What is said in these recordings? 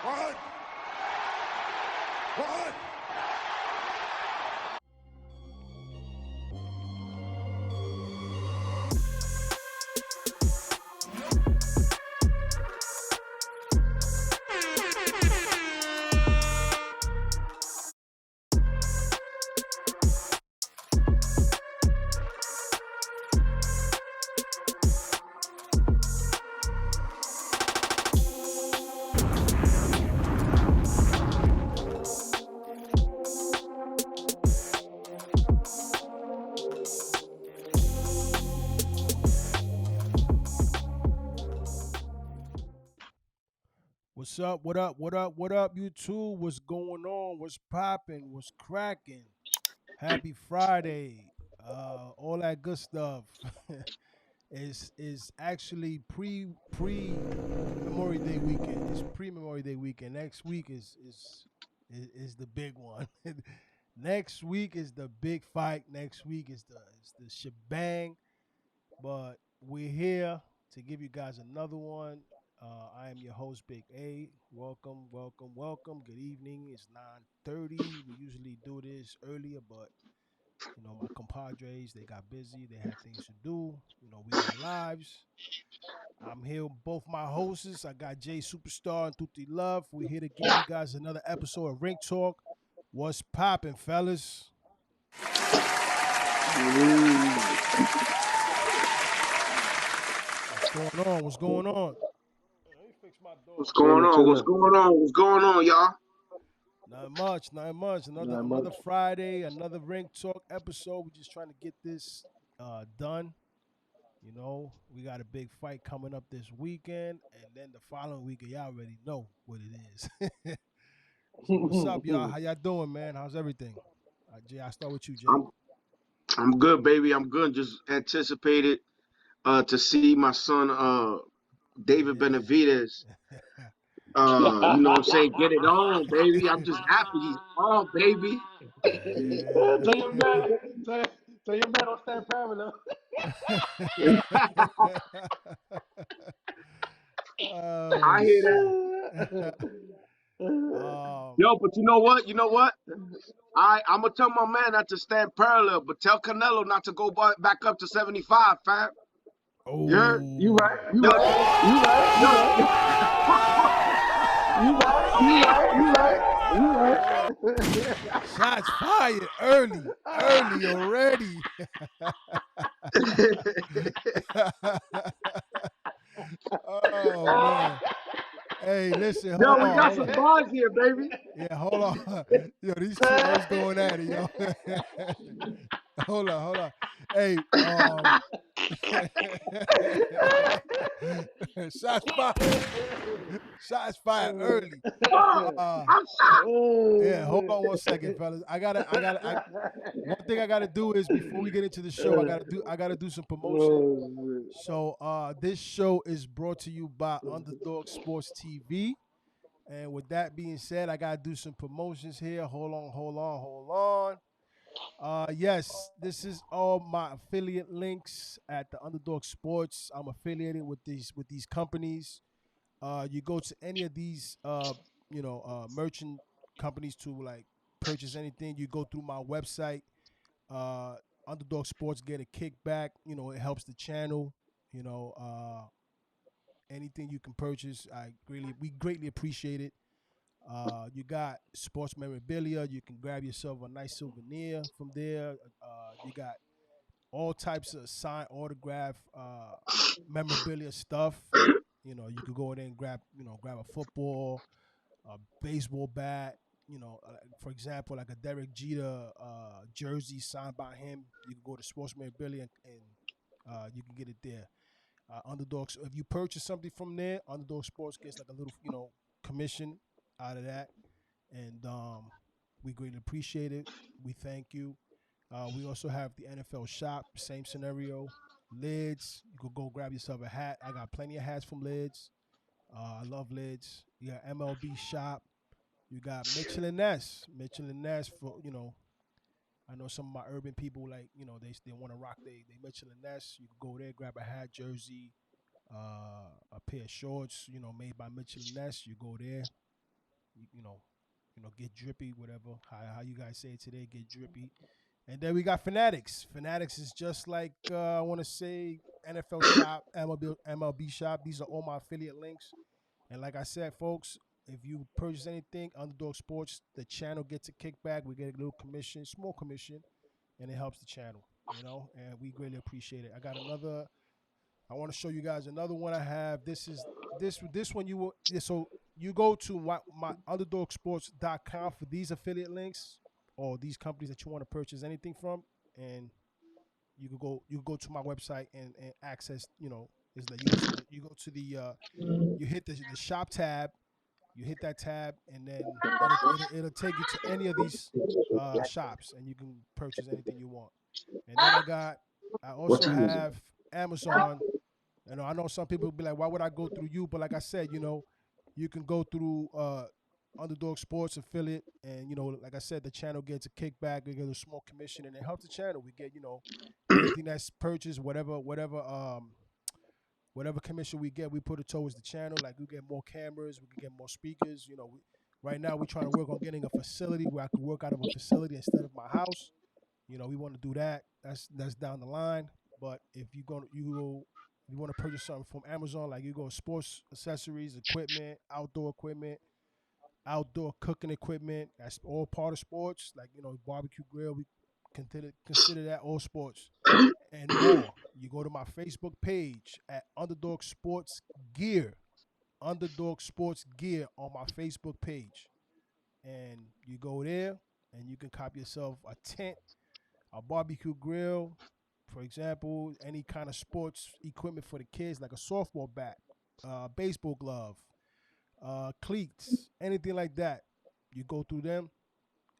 One. One. What's up? What up? What up? What up, YouTube? What's going on? What's popping? What's cracking? Happy Friday. All that good stuff. is actually pre Memorial Day weekend. It's pre Memorial Day weekend. Next week is the big one. Next week is the big fight. Next week is the shebang. But we're here to give you guys another one. I am your host, Big A. Welcome, welcome, welcome. Good evening. It's 9:30. We usually do this earlier, but my compadres, they got busy. They had things to do. We got lives. I'm here with both my hosts. I got Jay Superstar and Tutti Love. We're here to give you guys another episode of Ring Talk. What's poppin', fellas? What's going on? What's going on? What's going on? What's going on? What's going on, y'all? Not much. Another Friday, another Ring Talk episode. We're just trying to get this done. We got a big fight coming up this weekend, and then the following weekend, y'all already know what it is. So what's up, y'all? How y'all doing, man? How's everything? Jay, I'll start with you, Jay. I'm good, baby. I'm good. Just anticipated to see my son, David Benavidez. You know what I'm saying? Get it on, baby. I'm just happy he's on, baby. Yeah. Tell your man don't stand parallel. I hear that. Yo, but you know what? I'm gonna tell my man not to stand parallel, but tell Canelo not to go back up to 75, fam. Oh. You heard? You right. Shots fired early already. Oh man. Hey, listen, hold on. We got some bars here, baby. Yeah, hold on. Yo, these two always going at it, yo. Hold on. Hey, shots fired early. I'm shocked. Yeah, hold on 1 second, fellas. One thing I gotta do is before we get into the show, I gotta do some promotion. So this show is brought to you by Underdog Sports TV. And with that being said, I gotta do some promotions here. Hold on. Yes, this is all my affiliate links at the Underdog Sports. I'm affiliated with these companies. You go to any of these merchant companies to like purchase anything. You go through my website. Underdog Sports get a kickback. It helps the channel. Anything you can purchase, we greatly appreciate it. You got sports memorabilia. You can grab yourself a nice souvenir from there. You got all types of signed autograph memorabilia stuff. You could go in there and grab a football, a baseball bat. For example, like a Derek Jeter jersey signed by him. You can go to sports memorabilia and you can get it there. Underdogs. If you purchase something from there, Underdog Sports gets like a little commission out of that, and we greatly appreciate it. We thank you. We also have the NFL shop, same scenario. Lids, you could go grab yourself a hat. I got plenty of hats from Lids. I love Lids. You got MLB shop. You got Mitchell and Ness. For I know some of my urban people they want to rock they Mitchell and Ness. You can go there, grab a hat, jersey, a pair of shorts, made by Mitchell and Ness. You go there. get drippy, whatever how you guys say it today, get drippy. And then we got Fanatics. Fanatics is just like I want to say NFL Shop, MLB Shop. These are all my affiliate links. And like I said, folks, if you purchase anything, Underdog Sports, the channel gets a kickback. We get a little commission, small commission, and it helps the channel, and we greatly appreciate it. I want to show you guys another one I have. This one so you go to my underdogsports.com for these affiliate links or these companies that you want to purchase anything from, and you go to my website and access, is like you go to the you hit the shop tab, you hit that tab, and then it'll take you to any of these shops, and you can purchase anything you want. And then I also have Amazon. I know some people will be like, why would I go through you? But like I said, you can go through Underdog Sports affiliate, and like I said, the channel gets a kickback. We get a small commission, and it helps the channel. We get anything that's purchased, whatever commission we get, we put it towards the channel. Like we get more cameras, we can get more speakers. Right now we're trying to work on getting a facility where I can work out of a facility instead of my house. We want to do that. That's down the line. But if you want to purchase something from Amazon, like you go sports accessories, equipment, outdoor cooking equipment, that's all part of sports. Like barbecue grill, we consider that all sports and more. You go to my Facebook page at Underdog Sports Gear, Underdog Sports Gear on my Facebook page, and you go there and you can cop yourself a tent, a barbecue grill, for example, any kind of sports equipment for the kids, like a softball bat, baseball glove, cleats, anything like that. You go through them.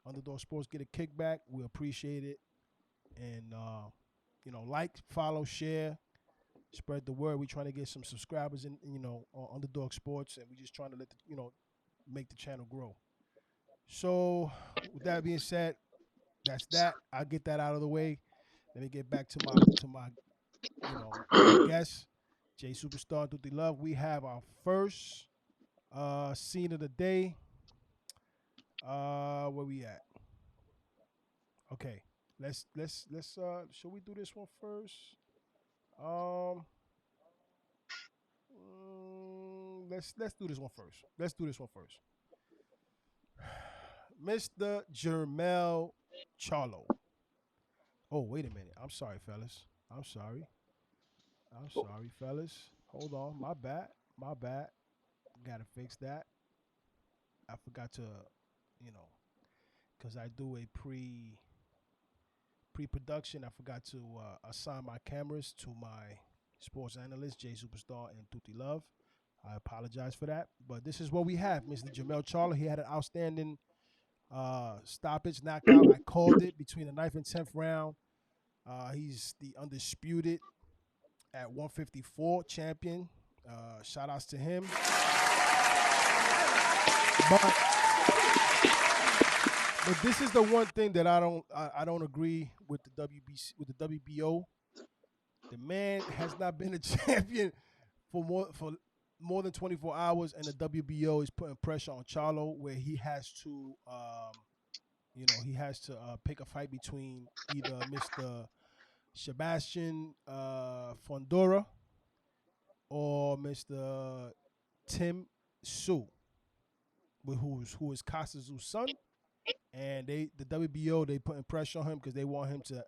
Underdog Sports get a kickback. We appreciate it. And, like, follow, share, spread the word. We're trying to get some subscribers on Underdog Sports, and we're just trying to make the channel grow. So, with that being said, that's that. I'll get that out of the way. Let me get back to my guest, Jay Superstar Duty Love. We have our first scene of the day. Where we at? Okay, let's should we do this one first? Let's do this one first. Mr. Jermell Charlo. Oh, wait a minute. I'm sorry, fellas. I'm sorry, fellas. Hold on. My bad. Gotta fix that. I forgot to, because I do a pre-production. I forgot to assign my cameras to my sports analyst, Jay Superstar and Tutti Love. I apologize for that. But this is what we have. Mr. Jermell Charlo, he had an outstanding stoppage, knockout. I called it between the 9th and 10th round. He's the undisputed at 154 champion. Shout outs to him. But this is the one thing that I don't agree with the WBO. The man has not been a champion for more than 24 hours, and the WBO is putting pressure on Charlo, where he has to pick a fight between either Mr. Sebastian Fondora or Mr. Tim Tszyu, who is Costa's son. And the WBO, they putting pressure on him because they want him to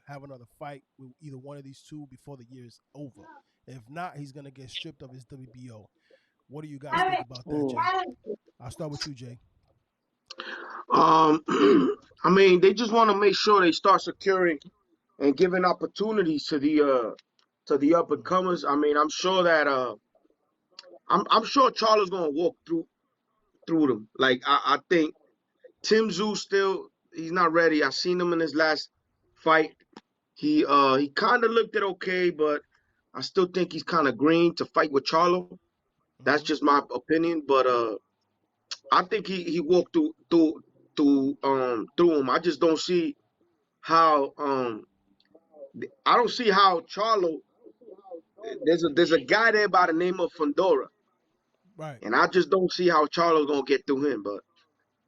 have another fight with either one of these two before the year is over. If not, he's gonna get stripped of his WBO. What do you guys think about that, Jay? I'll start with you, Jay. I mean, they just want to make sure they start securing and giving opportunities to the up and comers. I mean, I'm sure that I'm sure Charlo's gonna walk through them. Like I think Tim Tszyu he's not ready. I seen him in his last fight. He kind of looked okay, but I still think he's kind of green to fight with Charlo. That's just my opinion, but I think he walked through him. I just don't see how I don't see how Charlo. There's a guy there by the name of Fondora. Right. And I just don't see how Charlo's gonna get through him. But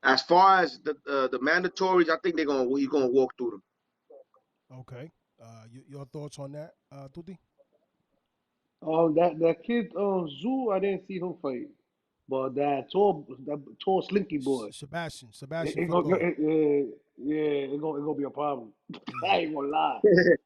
as far as the mandatories, I think he's gonna walk through them. Okay. Your thoughts on that, Tuti? That kid Zoo, I didn't see him fight, but that tall slinky boy, Sebastian it gonna Fedor. it gonna be a problem. I Yeah. ain't gonna lie.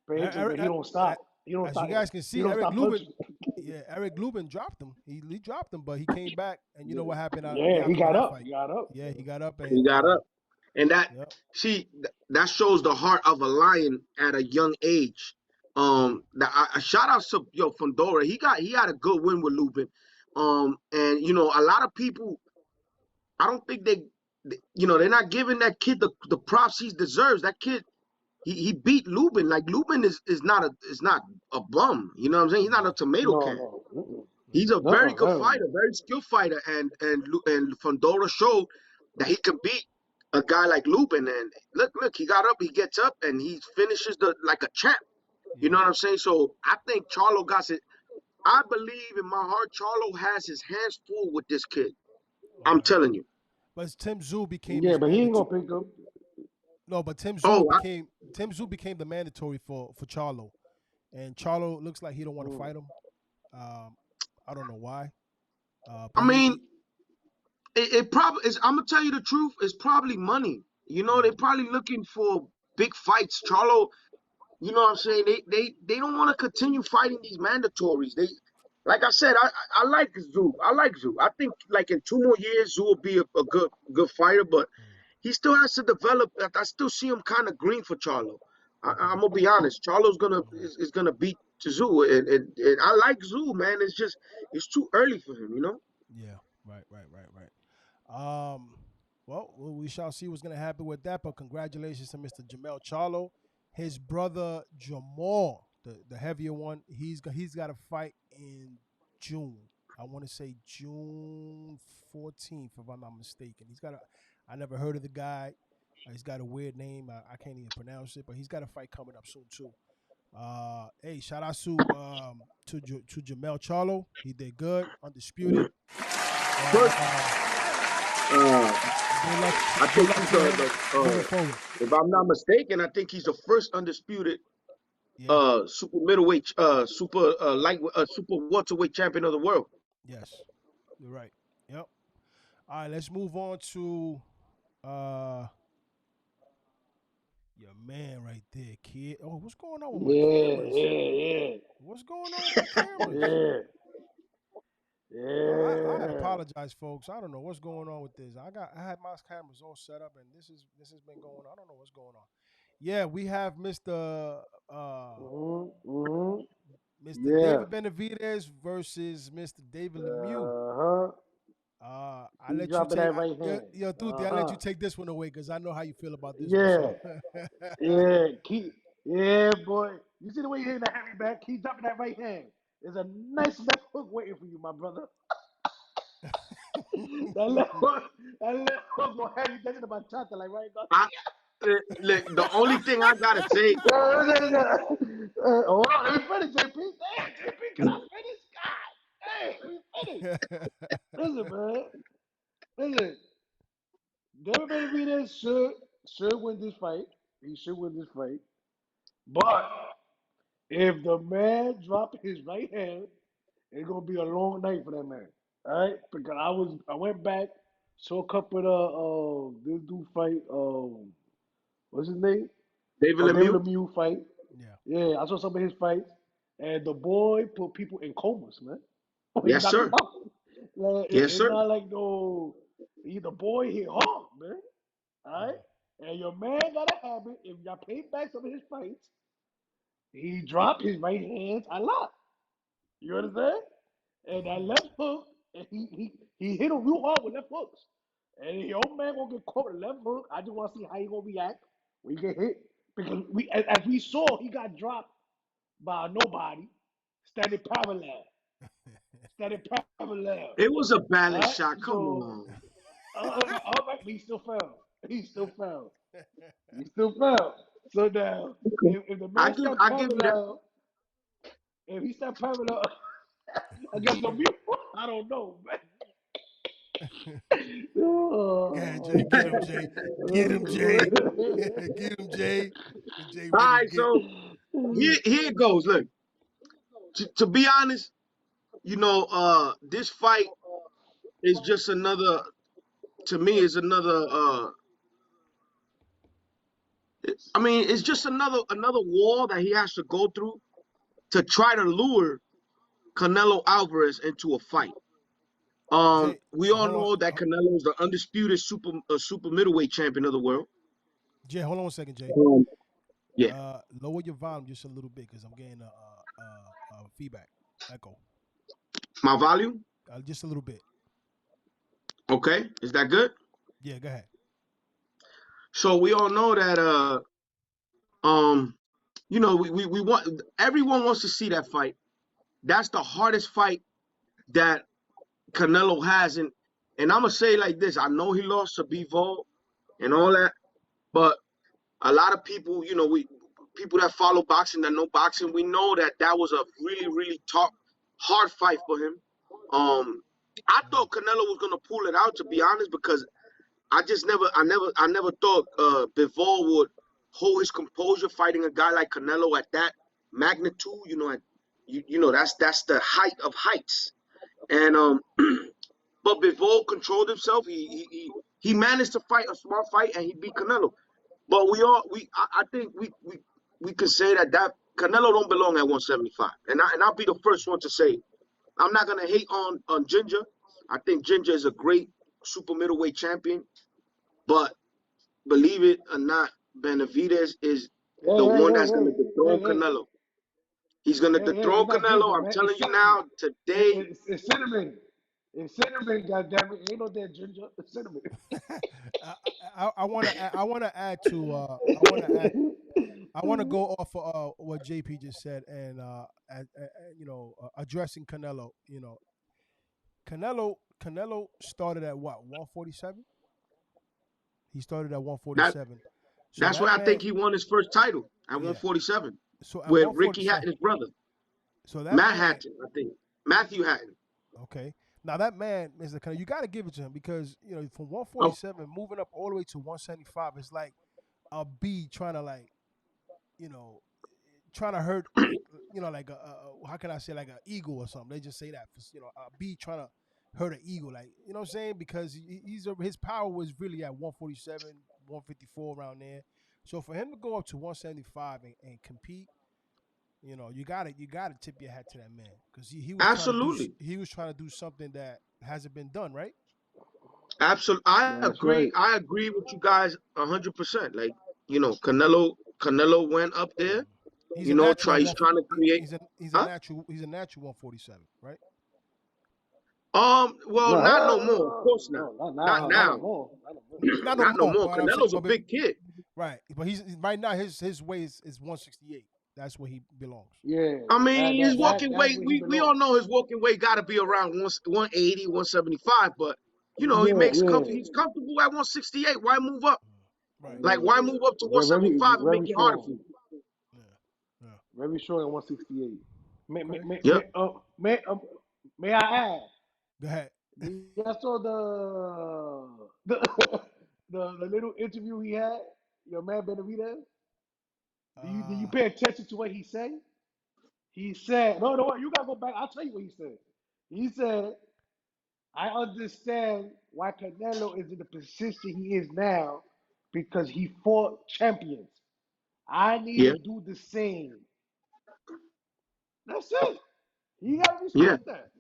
Panther, Eric, he don't stop. He don't as you stop. guys can He see, don't Eric stop Lubin. punching. Yeah, Eric Lubin dropped him. He dropped him, but he came back, and you know what happened Yeah, he after got that up. fight? He got up. Yeah, he got up He and got up, and yep. that shows the heart of a lion at a young age. Shout out to Fondora. He had a good win with Lubin. And a lot of people, I don't think they're not giving that kid the props he deserves. That kid, he beat Lubin. Like Lubin is not a bum. You know what I'm saying? He's not a Yeah. tomato No, can. no. Mm-mm. He's a very good Hell fighter, no. very skilled fighter, and Fondora showed that he can beat a guy like Lubin. And look, he got up, he gets up, and he finishes like a champ. You know Yeah. what I'm saying? So I think Charlo got it. I believe in my heart, Charlo has his hands full with this kid. I'm Okay. telling you. But Tim Tszyu became Yeah, his but he ain't mandatory. gonna pick up. No, but Oh, Tim Tszyu became the mandatory for Charlo, and Charlo looks like he don't want to Mm. fight him. Um, I don't know why. I But mean, it probably is. I'm gonna tell you the truth. It's probably money. yeah, They're probably looking for big fights. Charlo, you know what I'm saying? They don't want to continue fighting these mandatories. Like I said, I like Zoo. I like Zoo. I think like in 2 more years, Zoo will be a good fighter, but mm, he still has to develop. I still see him kind of green for Charlo. okay, I'm gonna be honest. Charlo's gonna okay, is gonna beat Zoo, and I like Zoo, man. It's too early for him, you know. yeah, right. Um, well, we shall see what's gonna happen with that. But congratulations to Mr. Jermell Charlo, his brother Jamal, the heavier one. He's got a fight in June. I want to say June 14th, if I'm not mistaken. I never heard of the guy. He's got a weird name. I can't even pronounce it, but he's got a fight coming up soon too. Hey, shout out to Jermell Charlo. He did good, undisputed, and First, uh, I good think luck he's to him moving forward. if I'm not mistaken, I think he's the first undisputed Yeah, super middleweight super light super welterweight champion of the world. yes, you're right. Yep. All right, let's move on to uh your man right there, kid. Oh, what's going on with my Yeah, cameras? yeah, What's going on with my cameras? yeah, I yeah, apologize, folks. I don't know what's going on with this. I had my cameras all set up, and this has been going on. I don't know what's going on. Yeah, we have mm-hmm. Mr. Yeah. David Benavidez versus Mr. David Lemieux. Uh-huh. I He's let you dropping take that right yo, hand. yo Tuti, I let you Uh-huh. take this one away because I know how you feel about this one. Yeah. So Yeah. Yeah, boy. You see the way you hitting that heavy back? Keep dropping that right hand. There's a nice left hook waiting for you, my brother. That left hook gonna have you touching the bachata like right now. I Look, the only thing I gotta say, Hold on, let me finish, JP. Damn, JP, can I finish? God, hey, let me finish. Listen, man. Listen, David Benavidez should win this fight. He should win this fight. But if the man drop his right hand, it's gonna be a long night for that man. All right, because I went back, saw a couple of this dude fight. What's his name? David David Lemieux. Lemieux fight. yeah. Yeah, I saw some of his fights, and the boy put people in comas, man. When he Yes, knocked him sir. out, like, Yes, it's sir. not like no. The boy hit hard, man. All right, Mm, and your man got a habit. If y'all pay back some of his fights, he dropped his right hands a lot. You understand? And that left hook, and he hit him real hard with left hooks. And your man gonna get caught with left hook. I just want to see how he gonna react when he get hit. Because as we saw, he got dropped by nobody, standing parallel, standing parallel. It was a All balance right, shot. Come so on. all right, but he still fell. He still fell. He still fell. So now, if the man stand I give you that. parallel, if he stand parallel against the mute, I don't know, man. Go ahead, Jay. Get him, Jay. Get him, Jay. Get him, Jay. Jay All ready to right, get. so here it goes. Look, to be honest, this fight is just another. To me, is another. I mean, it's just another wall that he has to go through to try to lure Canelo Alvarez into a fight. Jay, We all hold on. know that Canelo is the undisputed super middleweight champion of the world. Jay, hold on 1 second, Jay. Yeah, Lower your volume just a little bit because I'm getting a feedback, echo. my volume. Just a little bit. Okay, is that good? Yeah, go ahead. So we all know that we want everyone wants to see that fight. That's the hardest fight that Canelo has, and I'm gonna say like this: I know he lost to Bivol and all that, but a lot of people, people that follow boxing, that know boxing, we know that that was a really, really tough, hard fight for him. I thought Canelo was gonna pull it out, to be honest, because I never thought Bivol would hold his composure fighting a guy like Canelo at that magnitude. That's the height of heights, and but Bivol controlled himself. He managed to fight a smart fight, and he beat Canelo. But I think we could say that Canelo don't belong at 175, and I'll be the first one to say I'm not gonna hate on Ginger. I think Ginger is a great super middleweight champion, but believe it or not, Benavidez is Hey, the hey, one hey, that's gonna hey, dethrone hey, Canelo. He's gonna hey, hey, dethrone it's not ginger, Canelo. I'm man. telling It's you cinnamon. now, today. It's cinnamon. It's cinnamon, goddammit. Ain't no damn ginger. It's cinnamon. I want to. I want to add to. I want to add. I want to go off of what JP just said and addressing Canelo. Canelo started at what 147. He started at That 147. So that's where that I think man, he won his first title at yeah. 147 So at with Ricky 147, Hatton's brother, so that Matt man, Hatton, I think. Matthew Hatton. okay. Now that man, Mr. Canelo, you got to give it to him because from Oh, 147 moving up all the way to 175 is like a bee trying to you know trying to hurt like how can I say like an eagle or something. They just say that a bee trying to hurt an eagle, like what I'm saying, because his power was really at 147, 154 around there. So for him to go up to 175 and compete, you gotta tip your hat to that man because absolutely. he was trying to do something that hasn't been done, right? Absolutely. I That's agree. right. I agree with you guys 100%. Like, Canelo went up there, He's a natural at he's trying to create, huh? he's a natural 147, right? Well, No, not no more. Of course not. no, not Not now. Not no now. more. Not no more. Not no Not no more, more. but I'm saying, Canelo's a big kid. right, but he's right now his weight is 168. That's where he belongs. Yeah, I mean, his walking that's weight, where he we all belongs. know his walking weight got to be around 180, 175, but Yeah, yeah, he's comfortable at 168. Why move up? Right. Like, why move up to very, 175 and make very it harder for strong. you? Yeah. Yeah. Very strong at 168. Okay. Yep. May I add? Go ahead. I saw the the little interview he had. Your man Benavidez. Do you Uh, pay attention to what he said? He said, no, you gotta go back. I'll tell you what he said. He said, I understand why Canelo is in the position he is now because he fought champions. I need Yeah. to do the same. That's it. You gotta Yeah. respect that.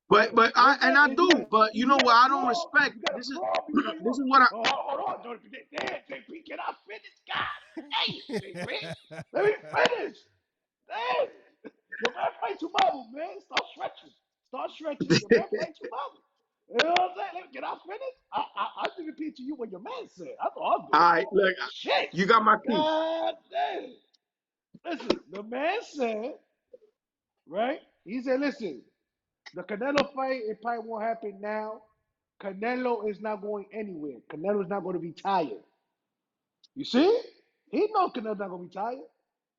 But Okay, I and do. But you know you what? gotta I don't crawl. respect. You gotta This is crawl before you this walk. is what I. Oh, hold on, don't damn JP, can I finish? God damn, JP. Let me finish. Damn. Your man play tomorrow, man. Start stretching. Start stretching. Your man play tomorrow. You know what I'm saying? Can I finish? I did repeat to you what your man said. That's all I'm All doing. right. Look, Shit. you got my piece. God damn. Listen, the man said, right? He said, listen, the Canelo fight, it probably won't happen now. Canelo is not going anywhere. Canelo is not going to be tired. You see? He knows Canelo's not going to be tired.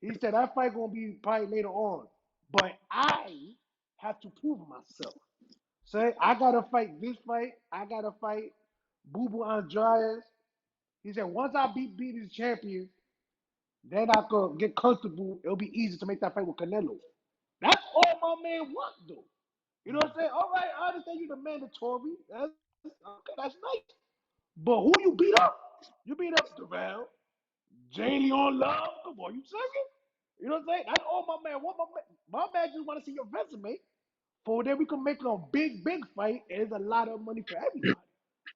He said that fight going to be probably later on. But I have to prove myself. say, I gotta fight this fight. I gotta fight Booboo Andrade. He said, once I beat these champions, then I could get comfortable. It'll be easy to make that fight with Canelo. That's all my man wants, though. You know what I'm saying? All right, I understand you the mandatory. That's okay. That's nice. But who you beat up? You beat up Duval, Jalen Love. Come on, you second? You know what I'm saying? That's all my man want. My man just want to see your resume. For then we can make a big fight. And it's a lot of money for everybody.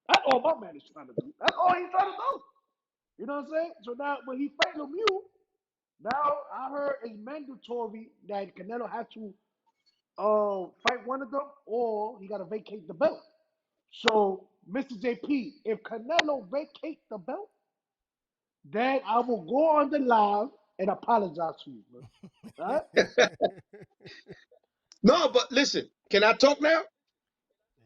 That's all my man is trying to do. That's all he's trying to do. You know what I'm saying? So now when he fight Lemieux, now I heard it's mandatory that Canelo has to fight one of them or he got to vacate the belt. So, Mr. JP, if Canelo vacates the belt, then I will go on the live and apologize to you, bro. All right? No, but listen, can I talk now?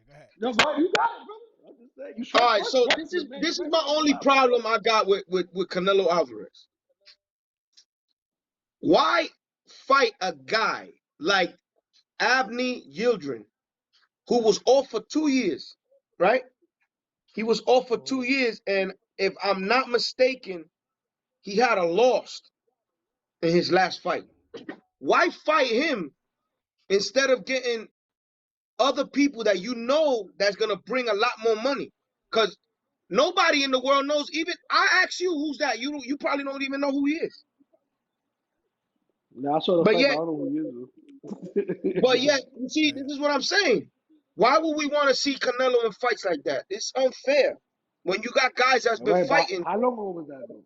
Go ahead. No, bro, you got it, brother. I'm just saying, you All right, first so question, this is man, my only problem I got with Canelo Alvarez. Why fight a guy like Abney Yildren, who was off for 2 years, right? He was off for 2 years, and if I'm not mistaken, he had a loss in his last fight. Why fight him instead of getting other people that you know that's gonna bring a lot more money? Because nobody in the world knows. Even I ask you, who's that? You probably don't even know who he is. Now I saw the But fight, but I yet, don't know who he is. but yet, you see, this is what I'm saying. Why would we want to see Canelo in fights like that? It's unfair. When you got guys that's All been right, but fighting. how long ago was that, though?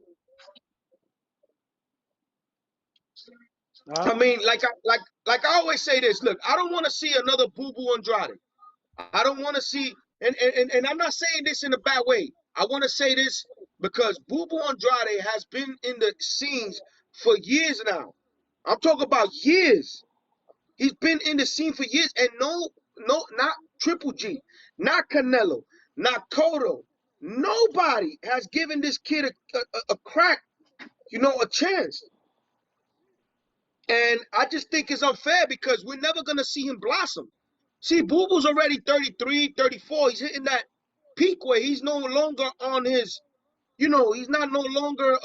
I Huh? mean, like I always say this. Look, I don't want to see another Booboo Andrade. I don't want to see, and I'm not saying this in a bad way. I want to say this because Booboo Andrade has been in the scenes for years now. I'm talking about years. He's been in the scene for years, and no, not Triple G, not Canelo, not Cotto. Nobody has given this kid a crack, a chance. And I just think it's unfair because we're never going to see him blossom. See, Booboo's already 33, 34. He's hitting that peak where he's no longer on his, he's not no longer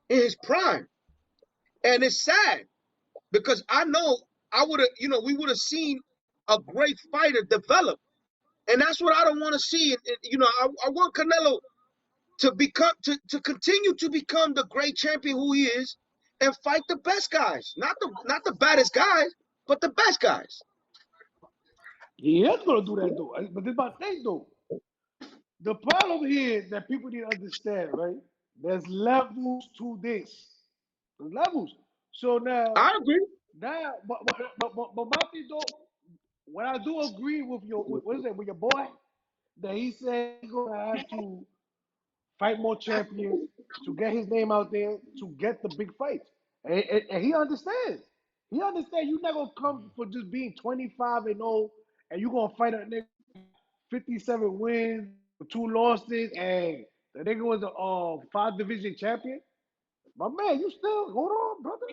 in his prime. And it's sad because I know I would have, we would have seen a great fighter develop. And that's what I don't want to see. I want Canelo to become to continue to become the great champion who he is and fight the best guys. Not the baddest guys, but the best guys. He is going to do that, though. But this is my thing, though. The problem here that people need to understand, right? There's levels to this. There's levels. So I agree. but my thing, though, when I do agree with with your boy, that he said he's gonna have to fight more champions to get his name out there to get the big fights, and he understands. He understands you're not gonna come for just being 25-0, and you're gonna fight a nigga 57 wins, 2 losses, and the nigga was a 5 division champion. My man, you still hold on, brother.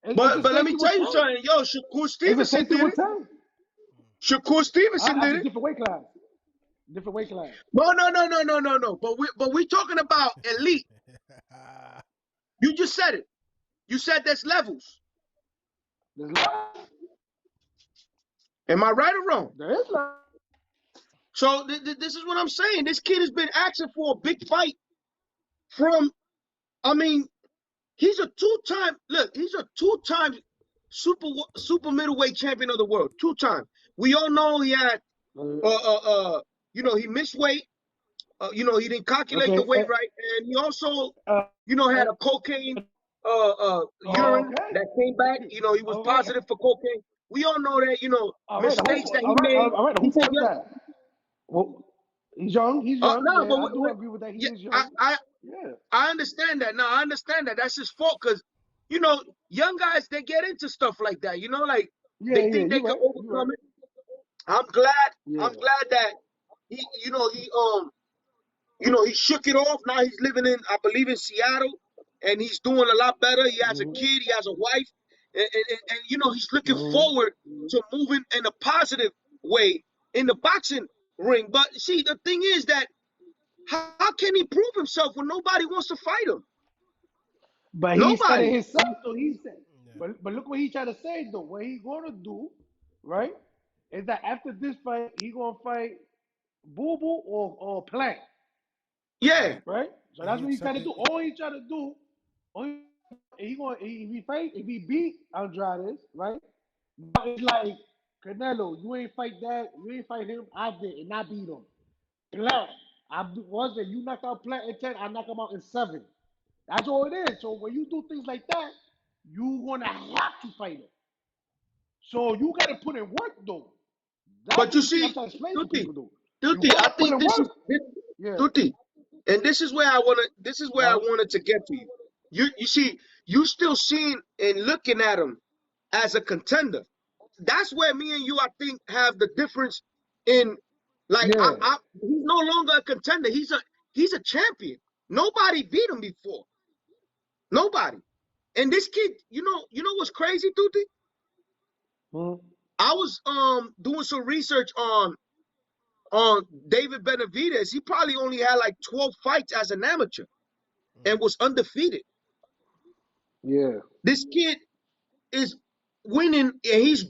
It's the But let same me thing with tell you Tank. something. Yo, Shakur It's the Stevenson same thing did with it. Tank. Shakur Stevenson That's did a it. different weight class. Different weight class. No. But we talking about elite. You just said it. You said there's levels. There's levels. Am I right or wrong? There is levels. So this is what I'm saying. This kid has been asking for a big fight from. I mean, he's a two-time super middleweight champion of the world. 2 times. We all know he had he missed weight. He didn't calculate the Okay. weight right, and he also Uh, had a cocaine urine okay. that came back. He was All right. positive for cocaine. We all know that, All right. mistakes that he All right. made. All right. Who said that? Well, he's young. He's young. No, Yeah, but I do agree with that. He yeah, is young. Yeah. I understand that. No, I understand that. That's his fault because, young guys, they get into stuff like that. Like Yeah. they Yeah. think they You're can right. You're overcome right. it. I'm glad. Yeah. I'm glad that he shook it off. Now he's living I believe in Seattle, and he's doing a lot better. He has a Mm-hmm. kid. He has a wife, and he's looking Mm-hmm. forward to moving in a positive way in the boxing ring. But see, the thing is that how can he prove himself when nobody wants to fight him? But he said it Nobody. himself, so he said. Yeah. But look what he tried to say though. What he gonna do, right? Is that after this fight, he gonna fight Booboo or Plant, Yeah. Right. right? So And that's he what he trying to accepted. do. All he trying to do, if he beat Andrade, right? But it's like Canelo, you ain't fight that, you ain't fight him. I did, and I beat him. Plant, wasn't you knock out Plant in 10, I knock him out in 7. That's all it is. So when you do things like that, you gonna have to fight him. So you gotta put in work though. That's But you the thing I'm see, trying to explain to Tutti, people though. You Tutti, I gotta put think in this is work. Yeah. Tutti, and this is where I wanna. This is where I Uh, wanted to get to you. You see, you still seeing and looking at him as a contender. That's where me and you, I think, have the difference in. Like, yeah. he's no longer a contender. He's a champion. Nobody beat him before. Nobody. And this kid, what's crazy, Tutti? Hmm. I was doing some research on David Benavidez. He probably only had like 12 fights as an amateur and was undefeated. Yeah. This kid is winning and he's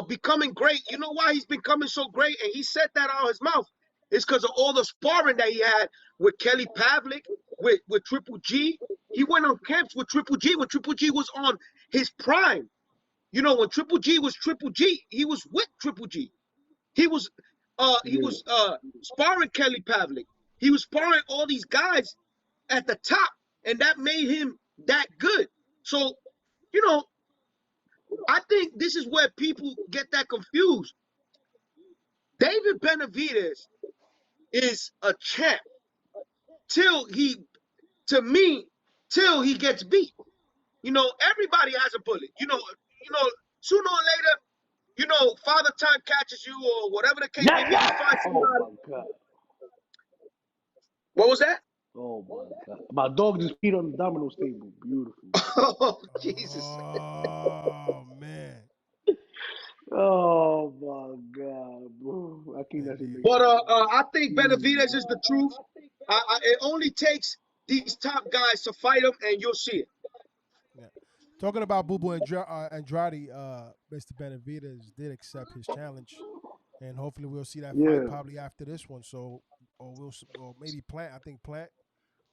becoming great. You know why he's becoming so great? And he said that out of his mouth. It's because of all the sparring that he had with Kelly Pavlik, with Triple G. He went on camps with Triple G when Triple G was on his prime. When Triple G was Triple G, he was with Triple G. He was Yeah. sparring Kelly Pavlik. He was sparring all these guys at the top, and that made him that good. So, I think this is where people get that confused. David Benavidez is a champ till till he gets beat. Everybody has a bullet. Sooner or later, Father Time catches you or whatever the case may Yeah, be. You yeah. find Oh somebody. my god. What was that? Oh my god. My dog just peed on the domino table. Beautiful. Oh, Jesus. Oh man. Oh my god, bro. I think that should make But sense. I think Benavidez is the truth. It only takes these top guys to fight him, and you'll see it. Yeah. Talking about Booboo Andrade, Mr. Benavidez did accept his challenge, and hopefully we'll see that fight Yeah. probably after this one. So, or maybe Plant. I think Plant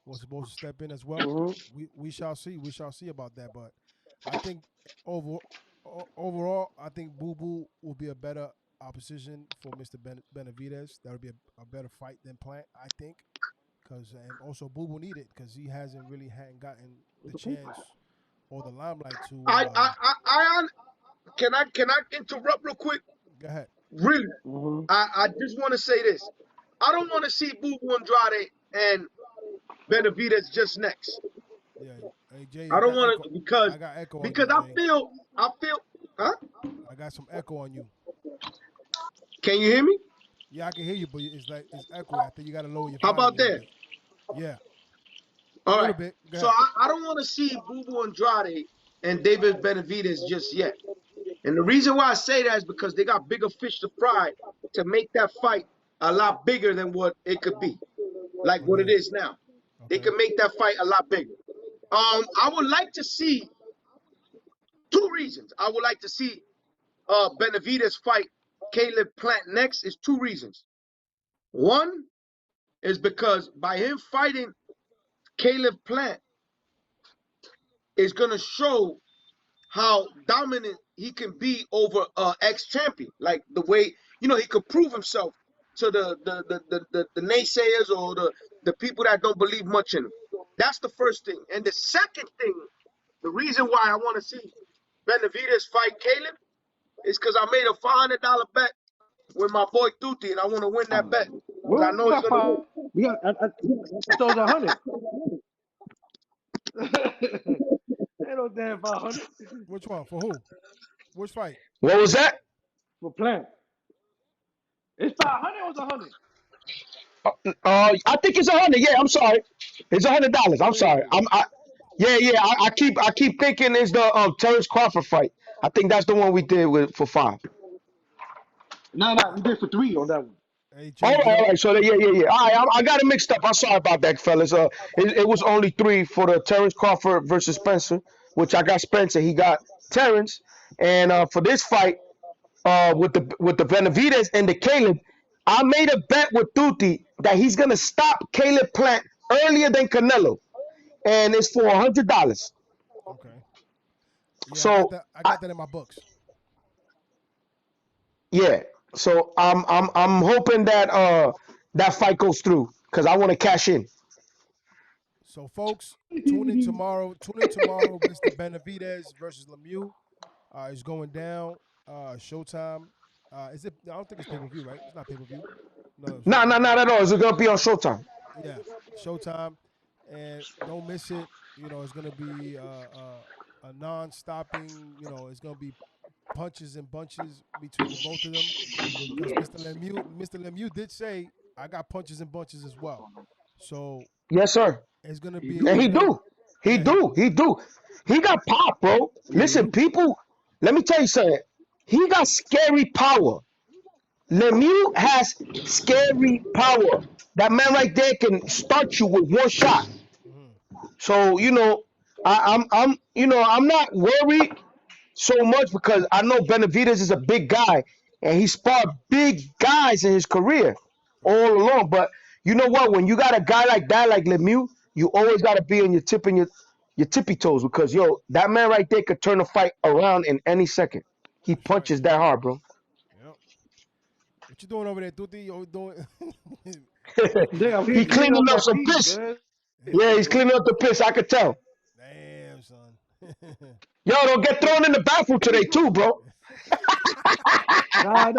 was supposed to step in as well. Mm-hmm. We shall see. We shall see about that. But I think overall, I think Booboo will be a better opposition for Mr. Benavidez. That would be a better fight than Plant, I think. And also Booboo needed because he hasn't really hadn't gotten the chance or the limelight to. I can I interrupt real quick? Go ahead. Really, Mm-hmm. I just want to say this. I don't want to see Booboo Andrade and Benavidez just next. Yeah. Hey Jay, I don't want to I got echo on because you, Jay. I feel, huh? I got some echo on you. Can you hear me? Yeah, I can hear you, but it's like it's echoing. I think you got to lower your How volume a about little that? bit. Yeah, a All little right. bit. Go So ahead. I don't want to see Booboo Andrade and David Benavidez just yet. And the reason why I say that is because they got bigger fish to fry to make that fight a lot bigger than what it could be, like what it Okay. is now. They Okay. can make that fight a lot bigger. I would like to see two reasons. I would like to see Benavidez fight Caleb Plant next is two reasons. One is because by him fighting Caleb Plant is gonna show how dominant he can be over ex-champion. Like the way, he could prove himself to the naysayers or the people that don't believe much in him. That's the first thing. And the second thing, the reason why I want to see Benavidez fight Caleb is because I made a $500 bet with my boy Tutti, and I want to win that bet because I Well, we know he's got gonna five. win. We got. I thought it was 100. Ain't no damn 500 Which one for who? Which fight? What was that? for Plant. It's 500 or it's 100. I think it's 100. Yeah, I'm sorry. It's $100. I'm sorry. Yeah. Yeah. I keep thinking it's the Terrence Crawford fight. I think that's the one we did for 5. No, we did for 3 on that one. Hey, All Jay, right, all right. So yeah. All right, I got it mixed up. I'm sorry about that, fellas. It was only 3 for the Terrence Crawford versus Spencer, which I got Spencer. He got Terrence, and for this fight, with the Benavidez and the Caleb, I made a bet with Tuti that he's gonna stop Caleb Plant earlier than Canelo, and it's for $100. okay. Yeah, I got So that. I got that in my books. yeah, so I'm hoping that that fight goes through because I want to cash in. So, folks, tune in tomorrow. Tune in tomorrow. Mr. Benavidez versus Lemieux is going down. Showtime. Is it? I don't think it's pay per view, right? It's not pay per view. No, it's Nah, not. not at all. It's gonna be on Showtime. Yeah, Showtime, and don't miss it. It's gonna be a non-stopping. It's gonna be punches and bunches between the both of them because Mr. Lemieux did say I got punches and bunches as well. So Yes, sir. it's gonna He be. And do. It's he gonna. do. He Yeah, he do. He do. He got pop, bro. Yeah. Listen, people. Let me tell you something. He got scary power. Lemieux has scary power. That man right there can start you with one shot. mhm. So I'm not worried so much because I know Benavidez is a big guy and he sparred big guys in his career Right. all along. But you know what? When you got a guy like that, like Lemieux, you always got to be on your tippy toes because that man right there could turn the fight around in any second. He That's right. punches that hard, bro. Yep. What you doing over there, Tuti? You doing? Yeah, I'm here He cleaning cleaning up up that some piece, piss. man. Yeah, he's cleaning up the piss. I could tell. Damn, son. Yo, don't get thrown in the bathroom today, too, bro. Nah.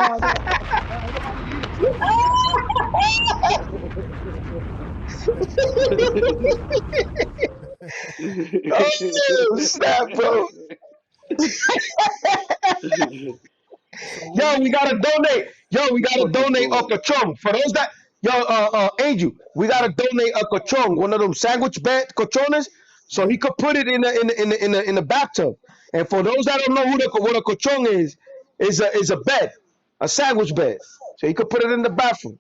I'm here cleaning up that Oh, snap, bro. So what do Yo, you? we gotta donate. Yo, we gotta Fucking donate a dog. cochon for those that. Yo, Angel, we gotta Yeah, donate a cochon, one of them sandwich bed cochones, so yeah. he could put it in the bathtub. And for those that don't know what a cochon is a bed, a sandwich bed, so he could put it in the bathroom.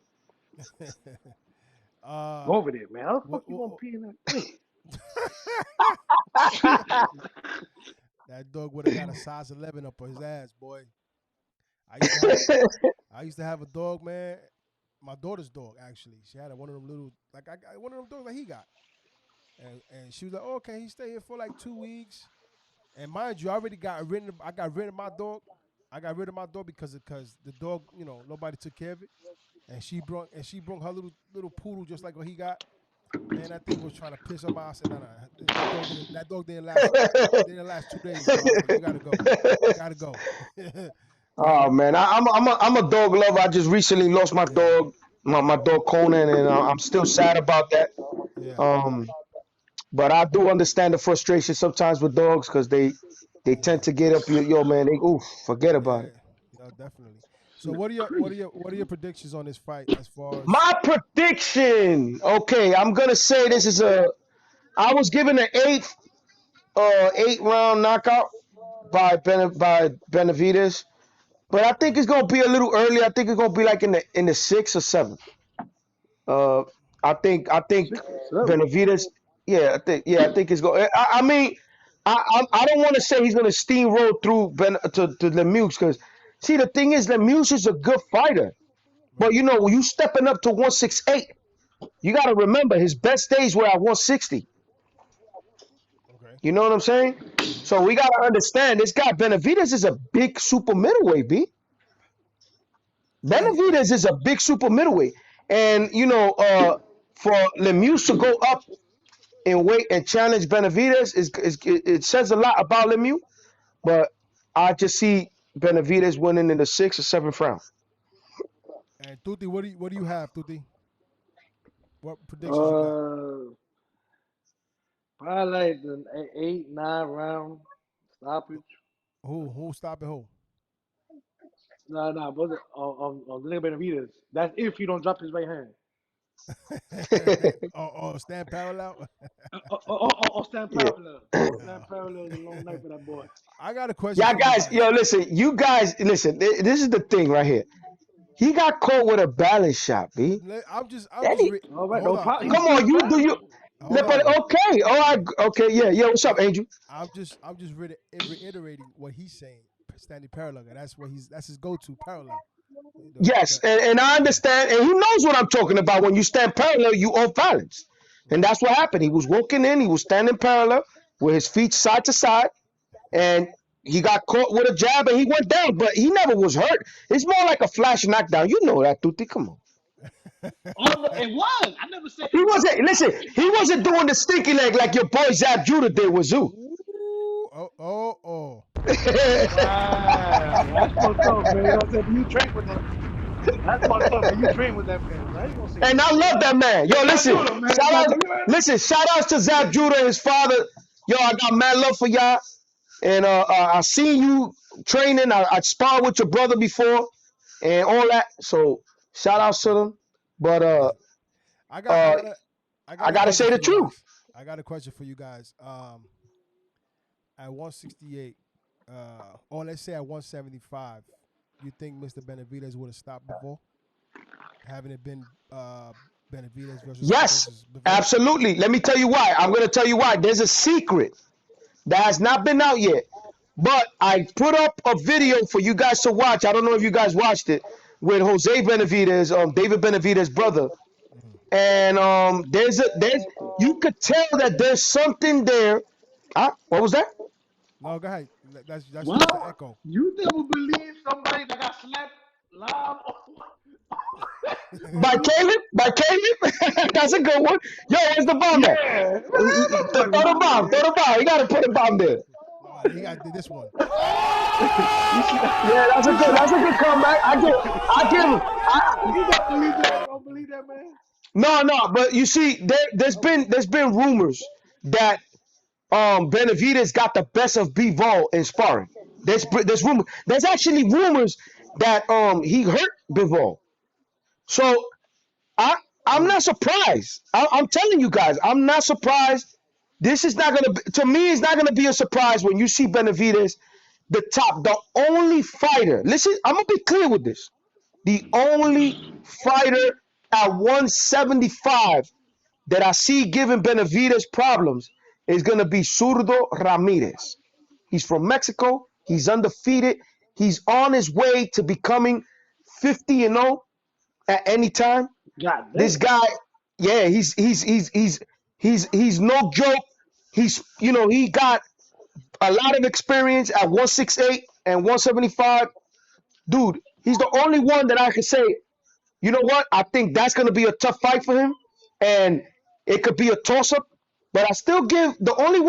uh, Go over there, man. How the what, fuck you gonna pee in that thing? that dog would have got a size 11 up his ass, boy. I used to have, I used to have a dog, man. My daughter's dog, actually. She had one of them little, like I got one of them dogs that he got, and she was like, oh, "Okay, he stay here for like 2 weeks." And mind you, I got rid of my dog. I got rid of my dog because the dog, nobody took care of it, and she brought her little poodle just like what he got. Man, that thing was trying to piss him off. I said, no, that dog didn't last 2 days, bro. I said, you gotta go. You gotta go. Oh man, I'm a dog lover. I just recently lost my Yeah, dog, my dog Conan, and I'm still sad about that. yeah, Um, but I do understand the frustration sometimes with dogs because they tend yeah, to get up yo man. They oof, forget about yeah. it. Definitely. So what are your predictions on this fight as far as My prediction. Okay, I'm gonna say this is a. I was given an eight round knockout by Benavidez, but I think it's gonna be a little early. I think it's gonna be like in the sixth or seventh. Uh, I think 6 or 7. Benavidez. I think it's going. I mean, I don't want to say he's gonna steamroll through to Lemieux because see the thing is Lemieux is a good fighter, but right? when you stepping up to 168, you got to remember his best days were at 160. Okay. You know what I'm saying? So we got to understand this guy Benavidez is a big super middleweight. Yeah. Benavidez is a big super middleweight, and for Lemieux to go up and weight and challenge Benavidez it says a lot about Lemieux, but I just see Benavidez winning in the sixth or seventh round. And Tuti, what do you have, Tuti? What predictions you got? Uh, Probably like the 8, 9 round stoppage. Who stopping who? Nah, but on the Benavidez. That's if he don't drop his right hand. Stand parallel. Stand Yeah. parallel. Stand parallel is a long night for that boy. I got a question Y'all for you guys, guys. listen. You guys, listen. This is the thing right here. He got caught with a balance shot, B. I'm just And he, All right, hold no on. problem. He's come still on, you do you. foul. Hold on. Okay, all right, okay, yeah. What's up, Angel? I'm just reiterating what he's saying. Standing parallel. That's his go-to parallel. Yes, and I understand, and he knows what I'm talking about. When you stand parallel, you off balance, and that's what happened. He was walking in, he was standing parallel with his feet side to side, and he got caught with a jab, and he went down, but he never was hurt. It's more like a flash knockdown. You know that, Tuti. Come on. Oh, no, it was. I never said He it wasn't. wasn't. Listen, he wasn't doing the stinky leg like your boy Zab Judah did with Zoo. Oh. Wow, that's fucked up, man. You know what I'm saying? But you train with that. That's fucked up, man. You train with that man. I ain't gonna say And that. I love that man. Yo, listen, Judah, man. shout outs to Zab Judah and his father. Yo, I got mad love for y'all. And I seen you training. I sparred with your brother before and all that. So shout outs to them. But I got I gotta say the truth. I got a question for you guys. At 168, or let's say at 175, you think Mr. Benavidez would have stopped before? Having it been Benavidez versus Yes, Bivol? absolutely. Let me tell you why. I'm gonna tell you why. There's a secret that has not been out yet. But I put up a video for you guys to watch. I don't know if you guys watched it with Jose Benavidez, David Benavidez' brother. And there's you could tell that there's something there. What was that? No, go ahead. That's just the What? echo. You never believe somebody that got slapped live? By Caleb? By Caleb? That's a good one. Yo, where's the bomb at? Yeah. Throw the bomb. Throw the bomb. You got to put a bomb there. No, he got to do this one. Yeah, that's a good comeback. I give him. You don't believe that? I don't believe that, man. No, but you see, there's been rumors that Benavidez got the best of Bivol in sparring. There's rumor. There's actually rumors that he hurt Bivol. So I'm not surprised. I'm telling you guys, I'm not surprised. This is not gonna to me. It's not gonna be a surprise when you see Benavidez, the only fighter. Listen, I'm gonna be clear with this. The only fighter at 175 that I see giving Benavidez problems is gonna be Zurdo Ramirez. He's from Mexico. He's undefeated. He's on his way to becoming 50-0 at any time. God damn. This guy, yeah, he's no joke. He got a lot of experience at 168 and 175. Dude, he's the only one that I can say, you know what? I think that's gonna be a tough fight for him, and it could be a toss-up. But I still give the only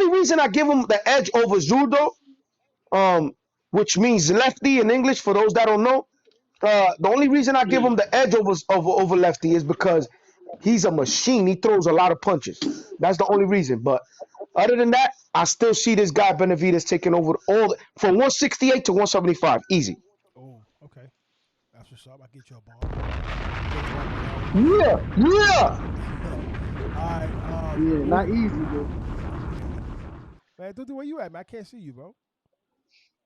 reason I give him the edge over Zurdo, which means lefty in English for those that don't know. The only reason I give him the edge over lefty is because he's a machine. He throws a lot of punches. That's the only reason. But other than that, I still see this guy Benavidez taking over from 168 to 175. Easy. Oh, okay. That's what's up. I get you a ball. Yeah. All right. Yeah, not easy, bro. Man, Tutu, where you at, man? I can't see you, bro.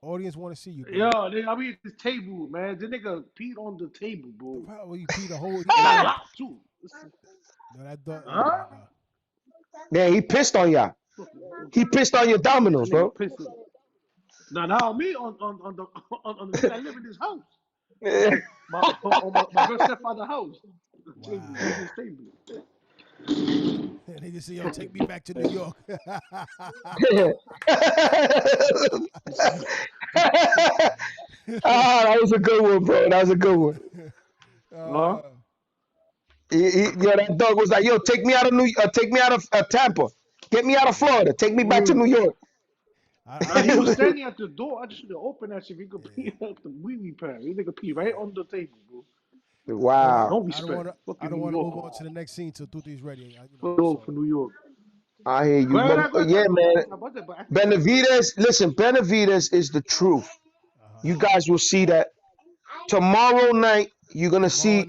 Audience want to see you, bro. Yo, nigga, I mean, at this table, man. The nigga peed on the table, bro. Probably you pee the whole. Too. No, that dog. Huh? Oh my God. Yeah, he pissed on y'all. He pissed on your dominoes, bro. Nah, me on the thing I live in this house. My girl stepfather's house. Wow. His table. They just say, yo, take me back to New York. That was a good one, bro. That was a good one. That dog was like, yo, take me out of Tampa. Get me out of Florida. Take me back to New York. He was standing at the door. I just should have opened that shit. He could pee at the wee pad. He nigga pee right on the table, bro. Wow. Don't respect. I don't want to move on to the next scene till Tuti's ready. For New York. I hear you. Yeah, man. Benavidez, listen, Benavidez is the truth. You guys will see that. Tomorrow night, you're going to see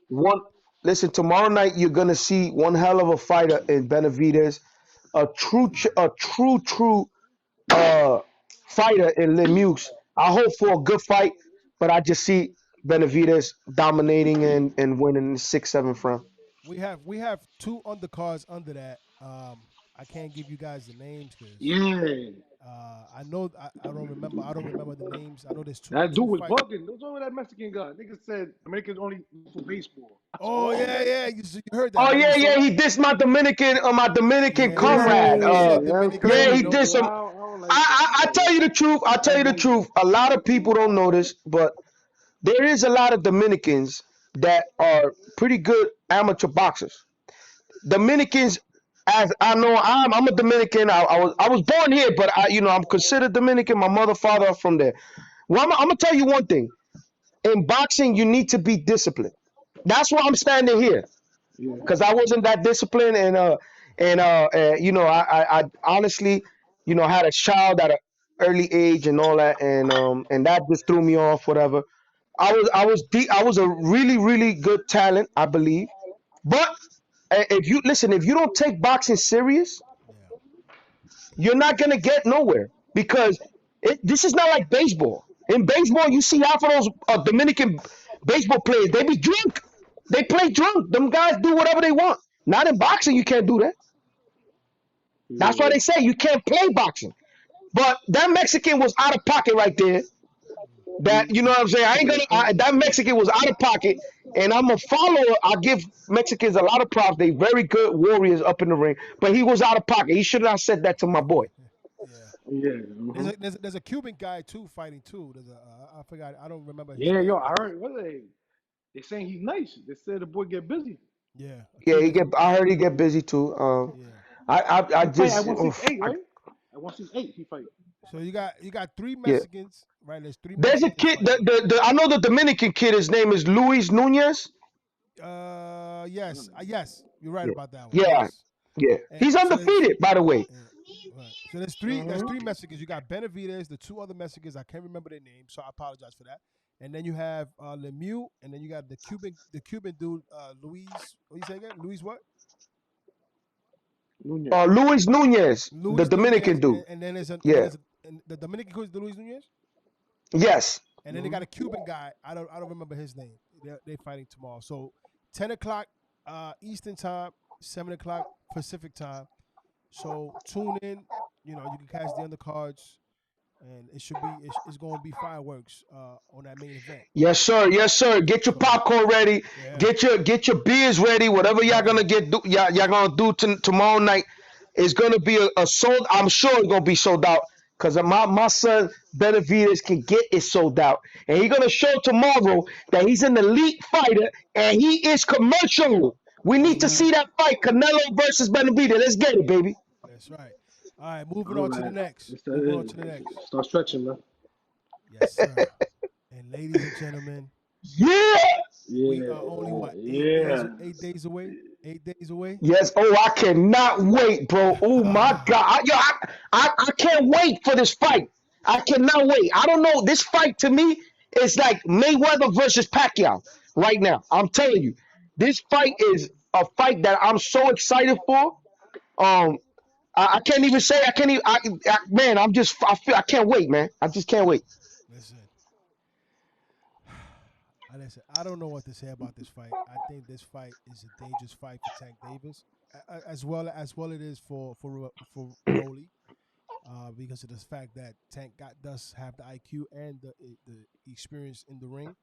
one. Listen, tomorrow night, you're going to see one hell of a fighter in Benavidez. A true fighter in Lemieux. I hope for a good fight, but I just see Benavidez dominating and winning the 6-7 round. We have 2 undercards under that. I can't give you guys the names because Yeah. I know I don't remember the names. I know there's two. That dude was fights. bugging. What's wrong with that Mexican guy? Nigga said Americans only for baseball. Oh yeah, you heard that. Oh right? yeah, You saw yeah. that? He dissed my Dominican Yeah, comrade. he said that's Dominican, Yeah, crazy. he no. did some. I don't like I that. tell you the truth. I tell you the truth. A lot of people don't know this, but there is a lot of Dominicans that are pretty good amateur boxers. Dominicans, as I know, I'm a Dominican. I was born here, but I'm considered Dominican. My mother, father are from there. Well, I'm gonna tell you one thing. In boxing, you need to be disciplined. That's why I'm standing here, Yeah. because I wasn't that disciplined, I honestly, had a child at an early age and all that, and that just threw me off. Whatever. I was a really really good talent, I believe. But if you don't take boxing serious, Yeah, you're not gonna get nowhere because this is not like baseball. In baseball, you see half of those Dominican baseball players, they be drunk. They play drunk. Them guys do whatever they want. Not in boxing, you can't do that. That's why Yeah. they say you can't play boxing. But that Mexican was out of pocket right there. That you know what I'm saying. I ain't that Mexican was out of pocket, and I'm a follower. I give Mexicans a lot of props. They very good warriors up in the ring, but he was out of pocket. He should not have said that to my boy. yeah. Yeah. There's a Cuban guy too fighting too. There's a I forgot. I don't remember his Yeah, name. yo, I heard what they saying he's nice. They said the boy get busy. Yeah, Yeah, Cuban. I heard he get busy too. Yeah. I He fight just at 168, right? At 168 he fight. So you got 3 yeah. Mexicans, right? There's 3 There's a Mexicans kid. fighting. I know the Dominican kid. His name is Luis Nunez. Yes, you're right Yeah, about that one. yeah, Yes. yeah. And He's so there's undefeated, by the way. right. So there's 3 Mexicans. You got Benavidez, the 2 other Mexicans. I can't remember their names, so I apologize for that. And then you have Lemieux, and then you got the Cuban dude, Luis. What you say again? Luis what? Nunez. Luis Nunez, the Luis Dominican Nunez, dude. and then there's Yeah. and the Dominican coach, the Luis Nunez, Yes. and then they got a Cuban guy. I don't remember his name. They're fighting tomorrow. So 10 o'clock Eastern time, 7 o'clock Pacific time. So tune in. You can catch the undercards, and it's going to be fireworks on that main event. Yes, sir. Yes, sir. Get your So, popcorn ready. yeah. Get your beers ready. Whatever y'all gonna y'all gonna do tomorrow night is gonna be a sold. I'm sure it's gonna be sold out because my son Benavidez can get it sold out, and he's gonna show tomorrow that he's an elite fighter and he is commercial. We need to see that fight, Canelo versus Benavidez. Let's get it, baby. That's right. All right, moving on to the next. Start stretching, man. Yes, sir. And ladies and gentlemen, Yeah. we are only what 8 days away. 8 days away. Yes. Oh, I cannot wait, bro. Oh my God. I can't wait for this fight. I cannot wait. I don't know. This fight to me is like Mayweather versus Pacquiao right now. I'm telling you, this fight is a fight that I'm so excited for. I can't even say. I can't even. Man, I can't wait, man. I just can't wait. Listen, I don't know what to say about this fight. I think this fight is a dangerous fight for Tank Davis, as well it is for Rolly, because of the fact that Tank does have the IQ and the experience in the ring.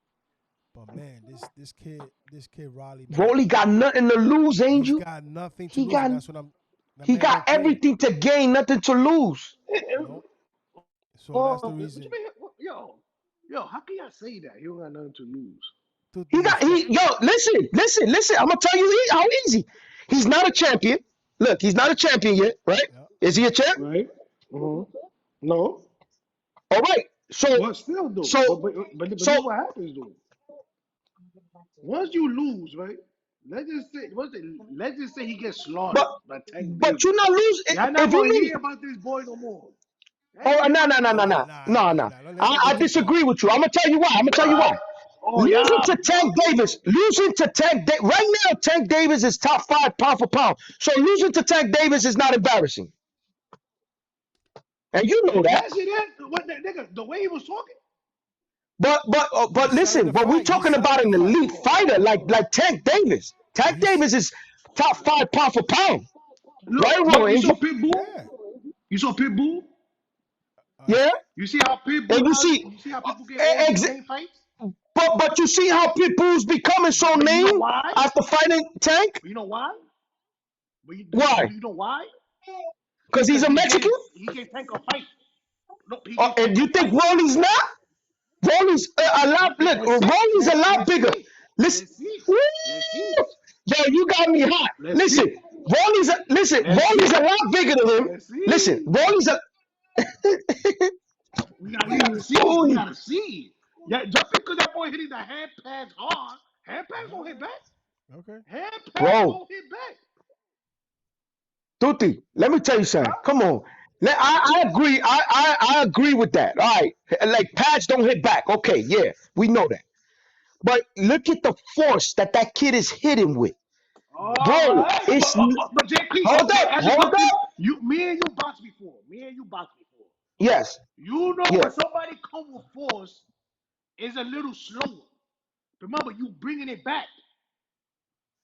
But man, this kid Rolly, man, Rolly got nothing to lose, Angel. He's got nothing to lose. And that's what He got everything to gain, nothing to lose. Nope. So that's the reason. Yo, how can y'all say that? He don't got nothing to lose. Listen. I'm gonna tell you how easy. He's not a champion. Look, he's not a champion yet, right? Yeah. Is he a champ? Right. No. All right. So, But still, though. so, But so, what happens though? Once you lose, right? Let's just say he gets slaughtered by Tank but Davis. you're not losing. Y'all not If you gonna lose, hear about this boy no more. oh no. I disagree with you. I'm gonna tell you why. Losing to Tank Davis. Right now, Tank Davis is top 5 pound for pound. So losing to Tank Davis is not embarrassing. And you know that. Yes, it is. What that nigga? The way he was talking. But selling listen, the but we're fight. He's talking selling about an the fight. elite fighter like Tank Davis. Tank He's Davis is top 5 pound for pound. Right or wrong, Look, you saw Angel? Pitbull? yeah. You saw Pitbull? Uh, Yeah, You see how and Pitbull you see how Pitbull get all these ex- name fights? but you see how Pitbull's becoming so But you know named why? after fighting Tank? But you know why? Why? You know why? Because he's Because a Mexican? he gave Tank a fight. No, he Oh, gave and Tank you a think fight. Rolly's not? Rolly's a lot. Okay, Look, let's see. Rolly's a lot Let's bigger. see. Listen, Let's see. Woo! Let's see. Yo, you got me hot. Let's Listen, see. Let's Rolly's see. a lot bigger than him. Let's see. Listen, Rolly's a. We gotta see. We Ooh, gotta see. Yeah, just because that boy hitting the hand pads hard, hand pads don't hit back. okay. Hand pads bro, don't hit back. Tuti, let me tell you something. Huh? Come on. I agree. I agree with that. All right. Like pads don't hit back. Okay, yeah, we know that. But look at the force that kid is hitting with. All Bro, right. it's. But JP, Hold okay, up. ask you a Hold question. up. Me and you boxed before. Yes. You know Yeah. when somebody come with force is a little slower. Remember, you bringing it back.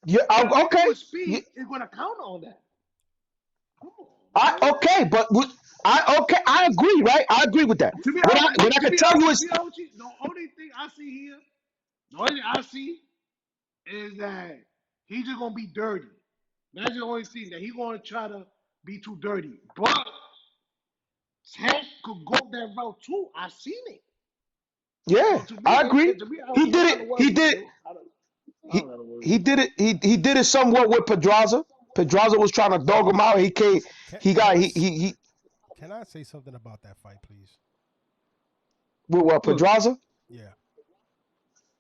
Yeah. Okay. With Yeah, speed is gonna counter on that. Come on, man. okay, but I agree, right? I agree with that. To be What honest, I can tell you is the only thing I see here, the only thing I see is that he's just gonna be dirty. That's the only thing that he's gonna try to be too dirty. But Tank could go that route too. I seen it. yeah, And to me, I agree. to me, He did it. He did it. I He don't gotta worry. he did it. He did it somewhat with Pedraza. Pedraza was trying to dog him out. He came. He got he Can I say something about that fight, please? with what Pedraza? Yeah.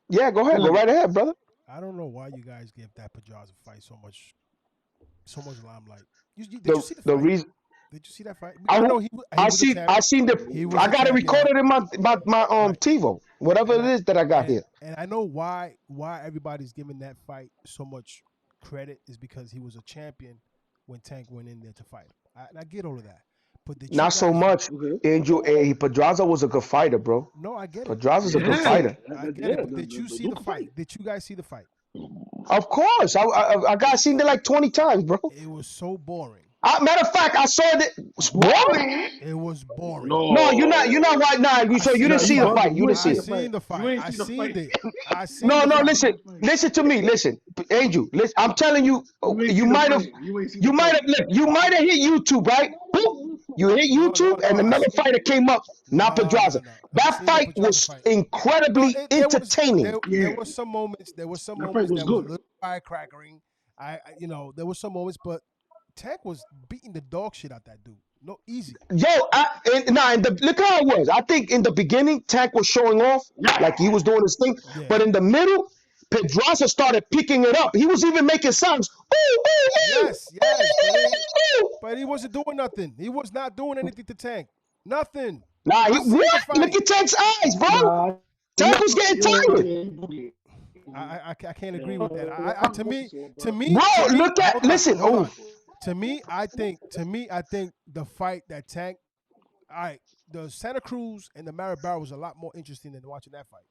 Yeah, go ahead. Go right ahead, brother. I don't know why you guys give that Pedraza fight so much limelight. Did you see the The fight? reason Did you see that fight? I know he I was a see champ. I seen He the was I a got it champion. recorded in my Right. TiVo, whatever And it is that I got here. and I know why everybody's giving that fight so much credit is because he was a champion when Tank went in there to fight him. And I get all of that. But did you Not so guys? much. Okay. Angel A. Pedraza was a good fighter, bro. No, I get it. Pedraza's a good Yeah. fighter. I get it. But did you see the fight? Did you guys see the fight? Of course. I got seen it like 20 times, bro. It was so boring. Matter of fact, I saw it. It's boring. It was boring. No, you're not right now. So you didn't see the fight. You didn't see I it. seen the fight. You ain't I seen the seen fight. it. I seen No, the no, fight. listen to me. Listen, Angel. Listen, I'm telling you, you might have, you might have hit YouTube, right? Boop. You hit YouTube, and another fighter came up, not Pedraza. No. I That seen the fight Pedraza was fight. incredibly There was entertaining. there were some moments. There were some That moments fight was that was a good. little firecrackering. There were some moments, but Tank was beating the dog shit out that dude. No, easy. Yo, look how it was. I think in the beginning, Tank was showing off, like he was doing his thing. Yeah. But in the middle, Pedraza started picking it up. He was even making sounds. Ooh, ooh, ooh, Yes. ooh, ooh. But he wasn't doing nothing. He was not doing anything to Tank. Nothing. Nah, I seen the what? fight. Look at Tank's eyes, bro. Tank was getting tired. I can't agree with that. To me, Bro, look at, listen. hold Oh, on. To me, I think the fight that Tank, all right, the Santa Cruz and the Maribel was a lot more interesting than watching that fight.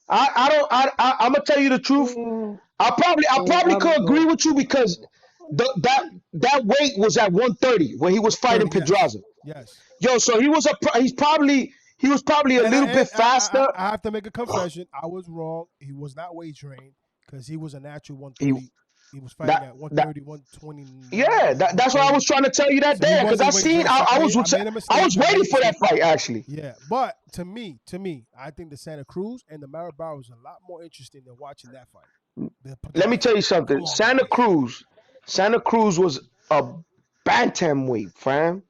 I'm gonna tell you the truth. I probably could agree with you because that weight was at 130 when he was fighting Pedraza. Yes. Yo, so he was probably a little bit faster. I have to make a confession. I was wrong. He was not weight trained because he was a natural 130. He was fighting at 130, 120. Yeah, that's what I was trying to tell you that day because I was waiting for that fight actually. Yeah, but to me, I think the Santa Cruz and the Maribel was a lot more interesting than watching that fight. Let me tell you something. Santa Cruz was a bantamweight, fam.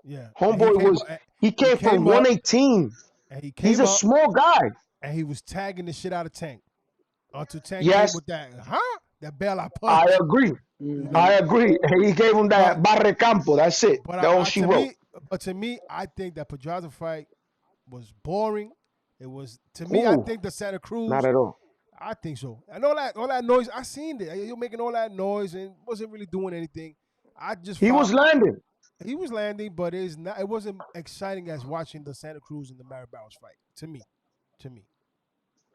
Yeah, Homeboy he came from 118. And He's a small guy. And he was tagging the shit out of Tank. Until Tank Yes. came with that bailout punch. I agree. I agree. He gave him that barre campo. That's it. That's all she wrote. But to me, I think that Pedraza fight was boring. It was I think the Santa Cruz. Not at all. I think so. And all that noise, I seen it. You're making all that noise and wasn't really doing anything. He was landing. He was landing, but it's not. It wasn't exciting as watching the Santa Cruz and the Mary Bowers fight. To me,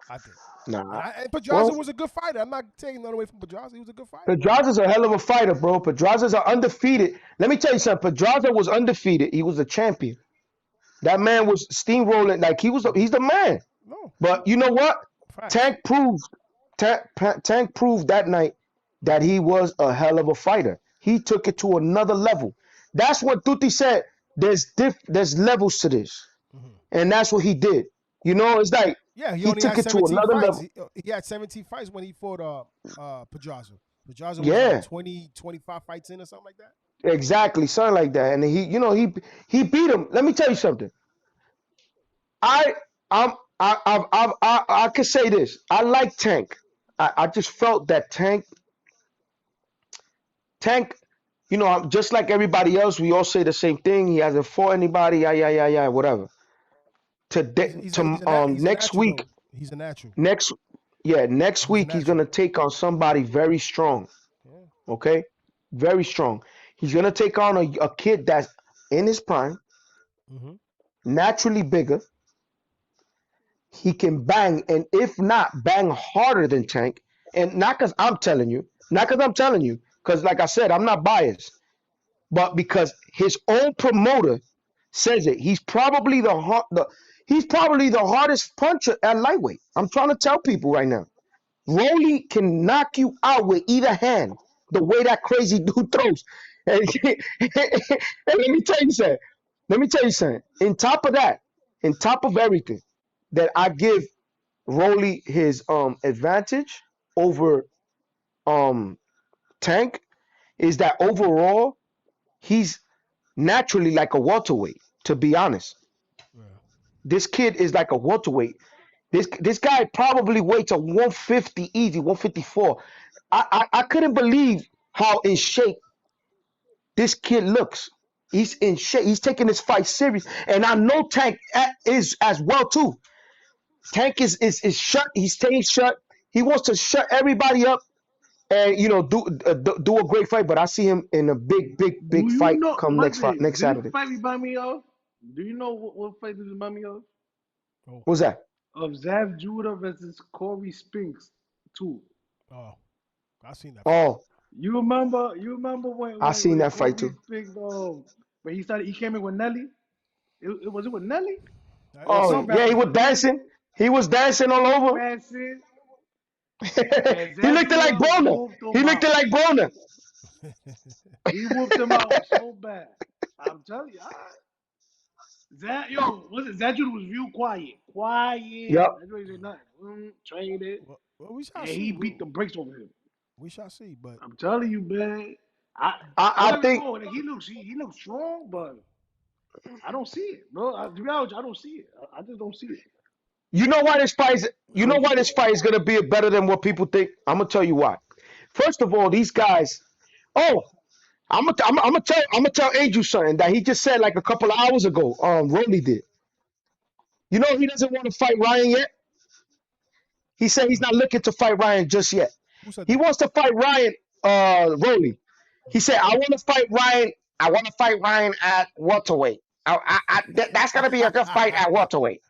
I think. Nah. And Pedraza Well, was a good fighter. I'm not taking that away from Pedraza. He was a good fighter. Pedraza's a hell of a fighter, bro. Pedraza's are undefeated. Let me tell you something. Pedraza was undefeated. He was a champion. That man was steamrolling like he's the man. No, But you know what? facts. Tank proved that night that he was a hell of a fighter. He took it to another level. That's what Tuti said. There's levels to this, Mhm. and that's what he did. You know, it's like Yeah, he he only took had it to 17 another fights. level. He had 17 fights when he fought Pedraza. Pedraza was Yeah, like 20, 25 fights in or something like that. exactly, something like that. And he beat him. Let me tell you something. I I'm I could say this. I like Tank. I just felt that Tank, I'm just like everybody else. We all say the same thing. He hasn't fought anybody. Yeah, whatever. Today, He's a next natural week, though. He's a natural. next next He's a week he's natural. gonna take on somebody very strong. Yeah. Okay, very strong. He's gonna take on a kid that's in his prime, Mm-hmm. naturally bigger. He can bang, and if not, bang harder than Tank. And not because I'm telling you, because like I said, I'm not biased, but because his own promoter says it. He's probably the hardest puncher at lightweight. I'm trying to tell people right now. Rolly can knock you out with either hand, the way that crazy dude throws. And, and let me tell you something. In top of that, in top of everything, that I give Rolly his advantage over um Tank is that overall he's naturally like a welterweight. To be honest, Yeah. this kid is like a welterweight. This guy probably weighs a 150 easy, 154. I couldn't believe how in shape this kid looks. He's in shape. He's taking this fight serious, and I know Tank is as well too. Tank is shut. He's staying shut. He wants to shut everybody up and do a great fight. But I see him in a Do big you fight know, come Muggsy, next this Saturday. fight remind me of? Do you know what fight this remind me of? Oh, What's that? Of Zav Judah versus Corey Spinks, too. oh, I seen that fight. Oh, You remember I seen when that fight Corey too. Spinks, when he came in with Nelly? Was it with Nelly? Or Oh Yeah. some yeah, he rapper? was dancing. He was dancing all over. Dancing. And He Zav looked like Judah Broner. whooped He him looked out. like Broner. He whooped him out so bad. I'm telling you, was it Zav Judah was real quiet. Quiet. Yep. That's why he said nothing. Trained it. Well, we shall And see. he beat the brakes off him. We shall see. But I'm telling you, man. I I don't get me think wrong. He looks strong, but I don't see it, bro. To be honest, I don't see it. I just don't see it. you know why this fight is I don't see it. gonna be better than what people think. I'm gonna tell you why. First of all, these guys. Oh, I'm gonna tell Angel something that he just said like a couple of hours ago. Rolly did. You know he doesn't want to fight Ryan yet. He said he's not looking to fight Ryan just yet. who said He that? wants to fight Ryan. Rolly. He said I want to fight Ryan. I want to fight Ryan at welterweight. That's gonna be a good fight at welterweight.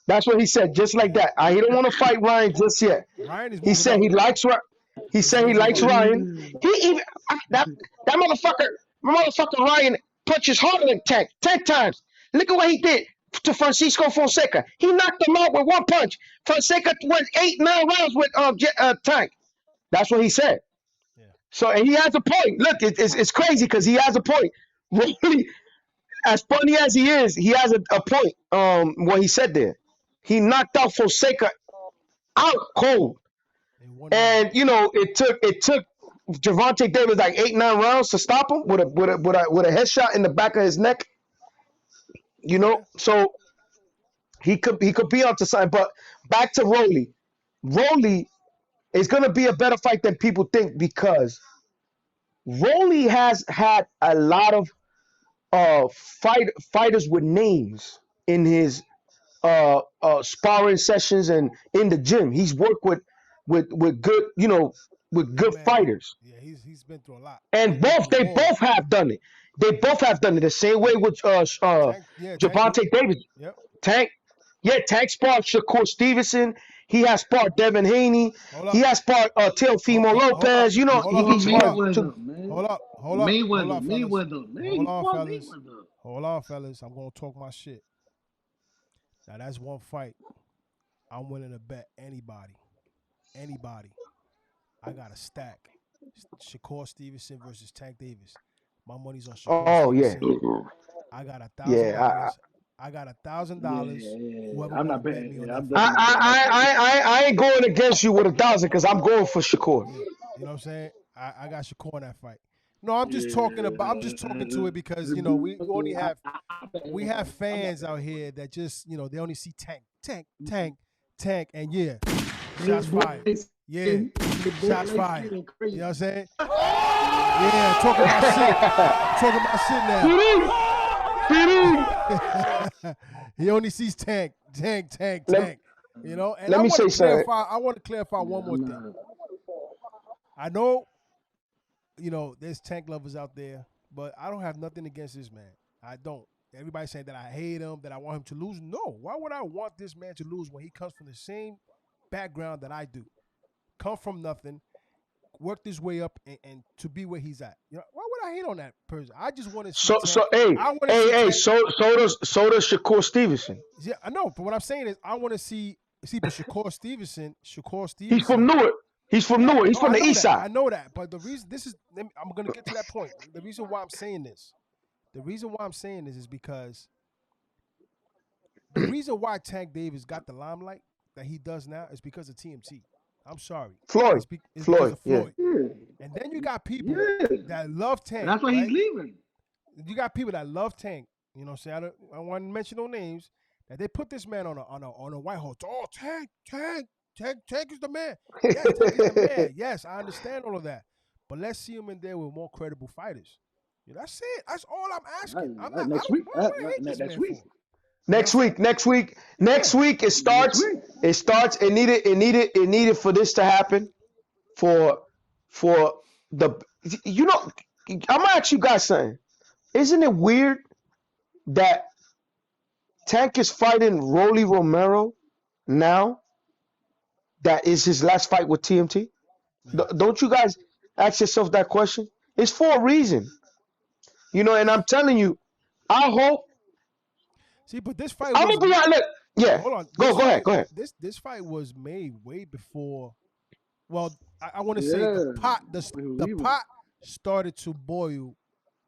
That's what he said, just like that. He don't want to fight Ryan just yet. Ryan is He moving said up. he likes He He's said he moving likes up. Ryan. He even that motherfucker Ryan punches harder than Tank 10 times. Look at what he did to Francisco Fonseca. He knocked him out with one punch. Fonseca went 8, 9 rounds with Tank. That's what he said. Yeah. So and he has a point. Look, it's crazy because he has a point. Really, as funny as he is, he has a point. What he said there. He knocked out Fonseca out cold. In 1 round. And it took Gervonta Davis like 8, 9 rounds to stop him with a headshot in the back of his neck. Yeah. So he could be onto something. But back to Rolly. Rolly is gonna be a better fight than people think because Rolly has had a lot of fighters with names in his sparring sessions and in the gym. He's worked with good, with Young good man, fighters. yeah, he's been through a lot. And He's been both through they wars. both have done it. They both have done it the same way with Tank, yeah, Tank did it. Javante Davis. Yep. Tank, yeah, Tank sparred Shakur Stevenson. He has sparred Devin Haney. Hold He up. has sparred Teofimo Hold up. Lopez. You know, Hold up. he Hold up. sparred Mayweather, two. man. Hold up. Hold up. Hold Mayweather, up, fellas. man. Hold He on, fought fellas. Mayweather. Hold on, fellas. I'm gonna talk my shit. Now that's one fight. I'm willing to bet anybody. I got a stack. Shakur Stevenson versus Tank Davis. My money's on Shakur Oh yeah, Stevenson. I got yeah. $1,000. I got $1,000. Whoever I'm want to not bet betting. me on Yeah, that I'm fight. definitely not betting that fight. I ain't going against you with 1,000 because I'm going for Shakur. Yeah, you know what I'm saying? I got Shakur in that fight. No, I'm just Yeah. talking about. I'm just talking to it because we only have fans out here that just they only see tank, and yeah, shots fired. Yeah, shots fired. You know what I'm saying? Yeah, talking about shit now. He only sees tank. You know, and Let I me want say to something. clarify. I want to clarify one more thing. I know, there's tank lovers out there, but I don't have nothing against this man. I don't. Everybody's saying that I hate him, that I want him to lose. No, why would I want this man to lose when he comes from the same background that I do? Come from nothing, worked his way up, and to be where he's at. Why would I hate on that person? I just want to see Tank. So I want to see Tank. so does Shakur Stevenson. Yeah, I know. But what I'm saying is, I want to see. But Shakur Stevenson. He's from Newark. He's from Newark. He's from the east side. I know that. But the reason I'm going to get to that point. The reason why I'm saying this is because the reason why Tank Davis got the limelight that he does now is because of TMT. I'm sorry. Floyd. It's because of Floyd. Yeah. And then you got people that love Tank. And that's why he's leaving. You got people that love Tank. You know what I'm saying? I want to mention no names. That they put this man on a white horse. Oh, Tank is the man. Yes, Tank is the man. Yes, I understand all of that. But let's see him in there with more credible fighters. That's it. That's all I'm asking. Next week. Next week it starts. It starts. It needed for this to happen. For the I'm gonna ask you guys something. Isn't it weird that Tank is fighting Rolly Romero now? That is his last fight with TMT. Yeah. Don't you guys ask yourself that question? It's for a reason. And I'm telling you, I hope. See, but this fight I'm was. gonna be honest. Yeah. Hold on. Go ahead. This fight was made way before. Well, I want to say the pot started to boil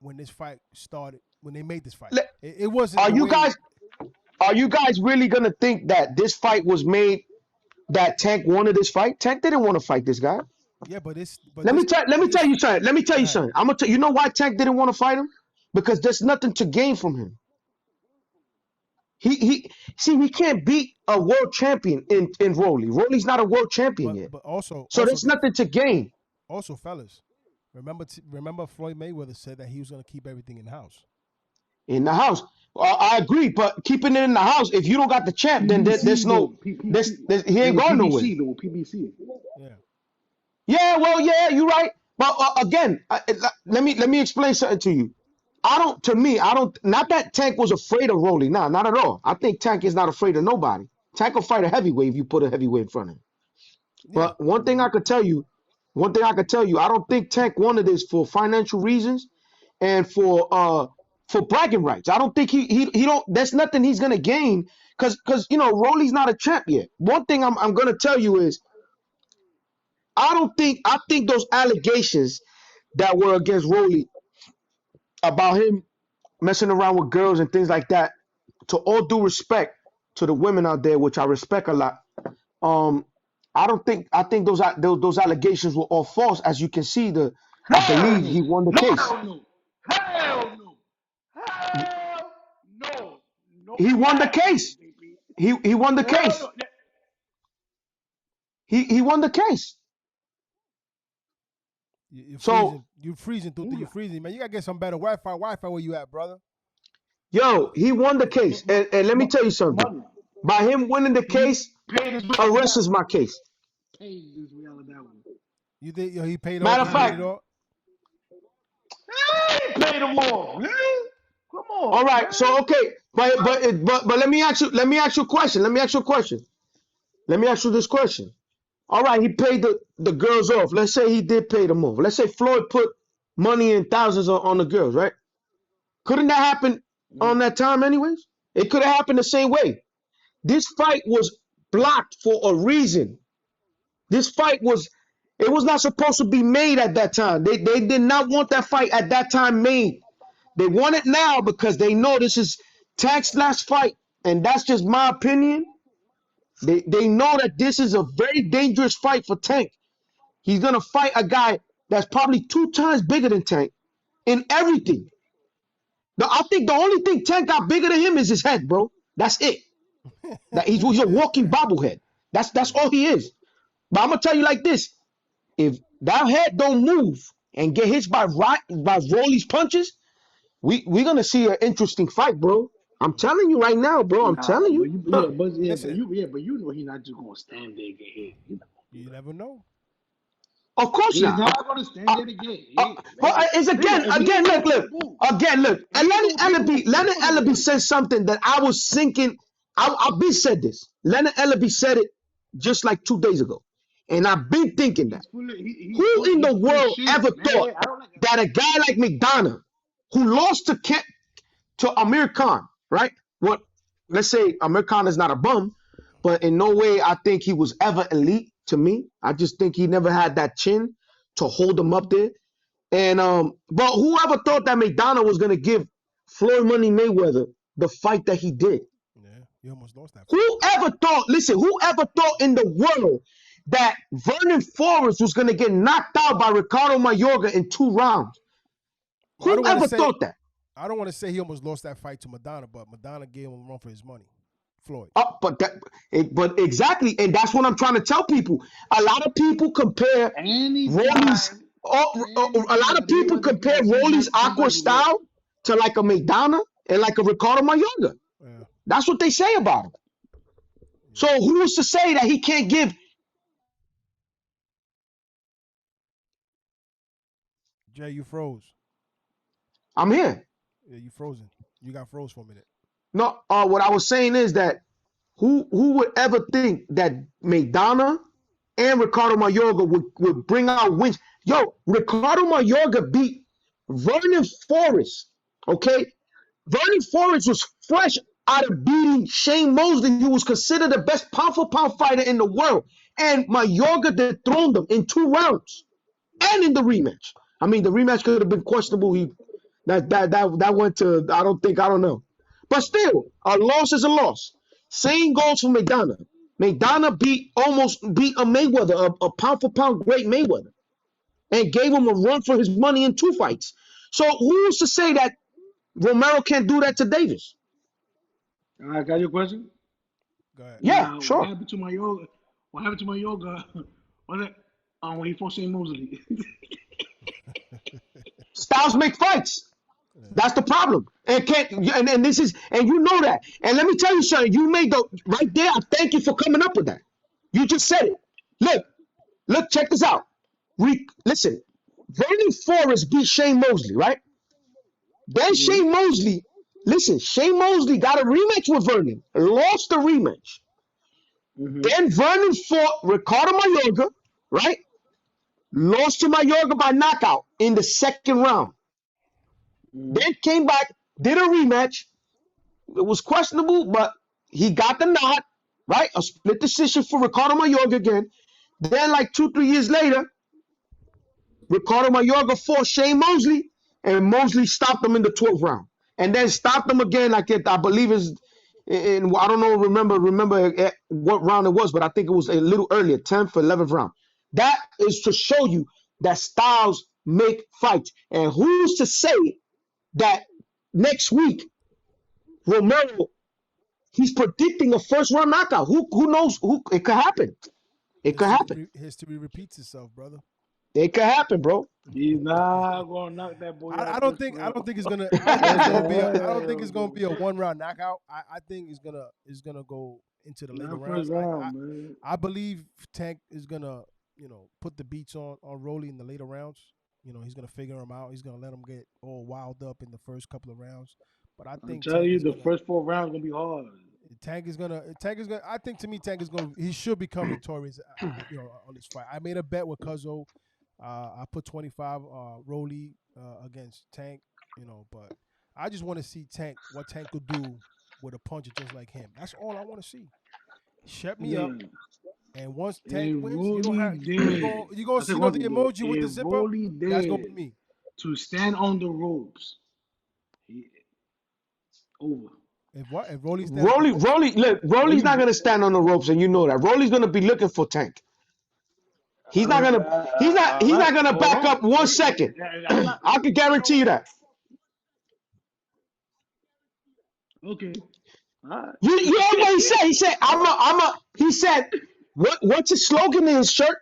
when this fight started. When they made this fight, it wasn't. Are you guys really gonna think that this fight was made? That Tank wanted this fight? Tank didn't want to fight this guy. Yeah, but let me tell you something. Let me tell you something. I'm gonna tell you know why Tank didn't want to fight him? Because there's nothing to gain from him. He can't beat a world champion in Rolly. Rolly's not a world champion yet. But also there's nothing to gain. Also, fellas, remember Floyd Mayweather said that he was gonna keep everything in house. In the house. I agree, but keeping it in the house, if you don't got the champ, then there's no he ain't going nowhere. PBC. Yeah. Yeah, well, yeah, you're right. But again, let me explain something to you. Not that Tank was afraid of Rolly. Nah, not at all. I think Tank is not afraid of nobody. Tank will fight a heavyweight if you put a heavyweight in front of him. Yeah. But one thing I could tell you, I don't think Tank wanted this for financial reasons and for bragging rights. I don't think he don't. There's nothing he's gonna gain because Rolly's not a champ yet. One thing I'm gonna tell you is I think those allegations that were against Rolly about him messing around with girls and things like that, to all due respect to the women out there, which I respect a lot, I think those allegations were all false. As you can see, I believe he won the case. Hell no. He won the case. He won the case. He won the case. You're freezing, man. You gotta get some better Wi-Fi where you at, brother. Yo, he won the case, and let me tell you something. By him winning the case, arrests my case. You think he paid Matter off? of He paid fact, it off? He paid them off, man. Come on, all right. man. So okay, but let me ask you a question. Let me ask you this question. All right, he paid the girls off. Let's say he did pay them off. Let's say Floyd put money in thousands on the girls, right? Couldn't that happen on that time anyways? It could have happened the same way. This fight was blocked for a reason. This fight was not supposed to be made at that time. They did not want that fight at that time made. They want it now because they know this is Tank's last fight, and that's just my opinion. They know that this is a very dangerous fight for Tank. He's gonna fight a guy that's probably 2 times bigger than Tank in everything. I think the only thing Tank got bigger than him is his head, bro. That's it. That he's a walking bobblehead. That's all he is. But I'm gonna tell you like this: if that head don't move and get hit by Rolly's punches, we're gonna see an interesting fight, bro. I'm telling you right now, bro. I'm Nah, telling but you. Listen, you know he's not just gonna stand there and get hit. you never know. Of course He's not. not gonna stand there to get hit. But it's again, If he ain't look. Booboo, Again, look. And Booboo, Leonard Booboo Ellaby win. said something that I was thinking. I've been said this. Leonard Ellaby said it just like 2 days ago, and I've been thinking that. Who in the world ever thought I don't like it. that a guy like McDonough, who lost to Amir Khan, right? What? Let's say Amir Khan is not a bum, but in no way I think he was ever elite to me. I just think he never had that chin to hold him up there. And but whoever thought that McDonough was gonna give Floyd Money Mayweather the fight that he did? Yeah, he almost lost that fight. Whoever thought in the world that Vernon Forrest was gonna get knocked out by Ricardo Mayorga in 2 rounds? Well, Whoever thought that? I don't want to say he almost lost that fight to Madonna, but Madonna gave him a run for his money. Floyd. But exactly, and that's what I'm trying to tell people. A lot of people compare Rolly's. A lot of people compare Rolly's awkward style to like a McDonough and like a Ricardo Mayorga. Yeah. That's what they say about him. So who's to say that he can't give? Jay, you froze. I'm here. Yeah, you frozen. You got froze for a minute. No, what I was saying is that who would ever think that McDonough and Ricardo Mayorga would bring out wins? Yo, Ricardo Mayorga beat Vernon Forrest. Okay, Vernon Forrest was fresh out of beating Shane Mosley, who was considered the best pound-for-pound fighter in the world, and Mayorga dethroned him in 2 rounds, and in the rematch. I mean, the rematch could have been questionable. That went to I don't know. But still, a loss is a loss. Same goes for McDonough. McDonough almost beat a Mayweather, a pound-for-pound great Mayweather, and gave him a run for his money in 2 fights. So who's to say that Romero can't do that to Davis? I got your question. Go ahead. Yeah, sure. What happened to my yoga? Was it when he fought Shane Mosley? Styles make fights. That's the problem. And this is, and you know that. And let me tell you something. You made right there. I thank you for coming up with that. You just said it. Look, check this out. Listen, Vernon Forrest beat Shane Mosley, right? Then Shane Mosley got a rematch with Vernon, lost the rematch. Then Vernon fought Ricardo Mayorga, right? Lost to Mayorga by knockout in the 2nd round. Then came back, did a rematch. It was questionable, but he got the nod, right? A split decision for Ricardo Mayorga again. Then, like 2-3 years later, Ricardo Mayorga fought Shane Mosley, and Mosley stopped him in the 12th round. And then stopped him again, like I believe is in I don't know, remember what round it was, but I think it was a little earlier, 10th or 11th round. That is to show you that styles make fights. And who's to say that next week Romero, he's predicting a 1st-round knockout? Who knows? It could happen. It could happen. History repeats itself, brother. It could happen, bro. He's not gonna knock that boy out. I don't think it's gonna. I don't think it's gonna be a 1-round knockout. I think it's gonna go into the later rounds. I believe Tank is gonna put the beats on Rolly in the later rounds. He's gonna figure him out. He's gonna let him get all wild up in the first couple of rounds. But I I'm think telling Tank you, is the gonna first 4 rounds gonna be hard. Tank is gonna. I think to me, Tank is gonna. He should become victorious. On this fight. I made a bet with Cuzzo. I put 25 Rolly against Tank. But I just want to see what Tank could do with a puncher just like him. That's all I want to see. Shut me up. Yeah. And once Tank If wins, you don't Rolly have you did, going you gonna I see think one the thing though, emoji with the if zipper. Rolly That's gonna be did me. to stand on the ropes, he over. If Rolly stands on the ropes, Look, Well, Rolly's you, not gonna stand on the ropes, and you know that. Rolly's gonna be looking for Tank. He's not gonna. all He's right. not gonna Hold back on. up 1 second. I'm not. I can guarantee you that. Okay. All right. You heard what he said? He said, He said, what's his slogan in his shirt?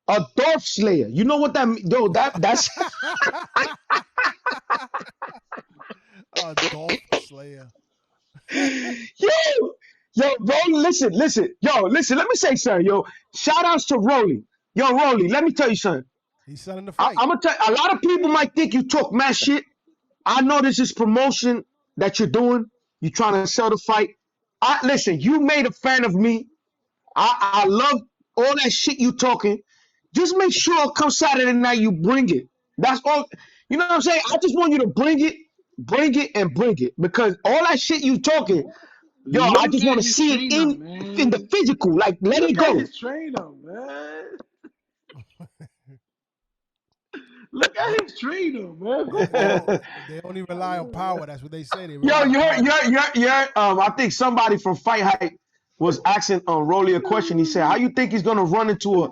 A Dorf Slayer. You know what that means? Yo, that's Dolph Slayer. yo, bro, listen. Listen, let me say something, yo. Shout outs to Rolly. Yo, Rolly, let me tell you something. He's selling the fight. I'm gonna tell you, a lot of people might think you talk mad shit. I know this is promotion that you're doing. You're trying to sell the fight. Listen, you made a fan of me. I love all that shit you talking. Just make sure come Saturday night you bring it. That's all. You know what I'm saying? I just want you to bring it, and bring it. Because all that shit you talking, yo, I Look just at want to his see it trainer, in the man. physical. Like, let it Look at go. his trainer, man. Look at his trainer, man. Come on. They only rely on power. That's what they say. They Yo, rely on power. I think somebody from Fight Hype was asking Rolly a question. He said, "How you think he's gonna run into a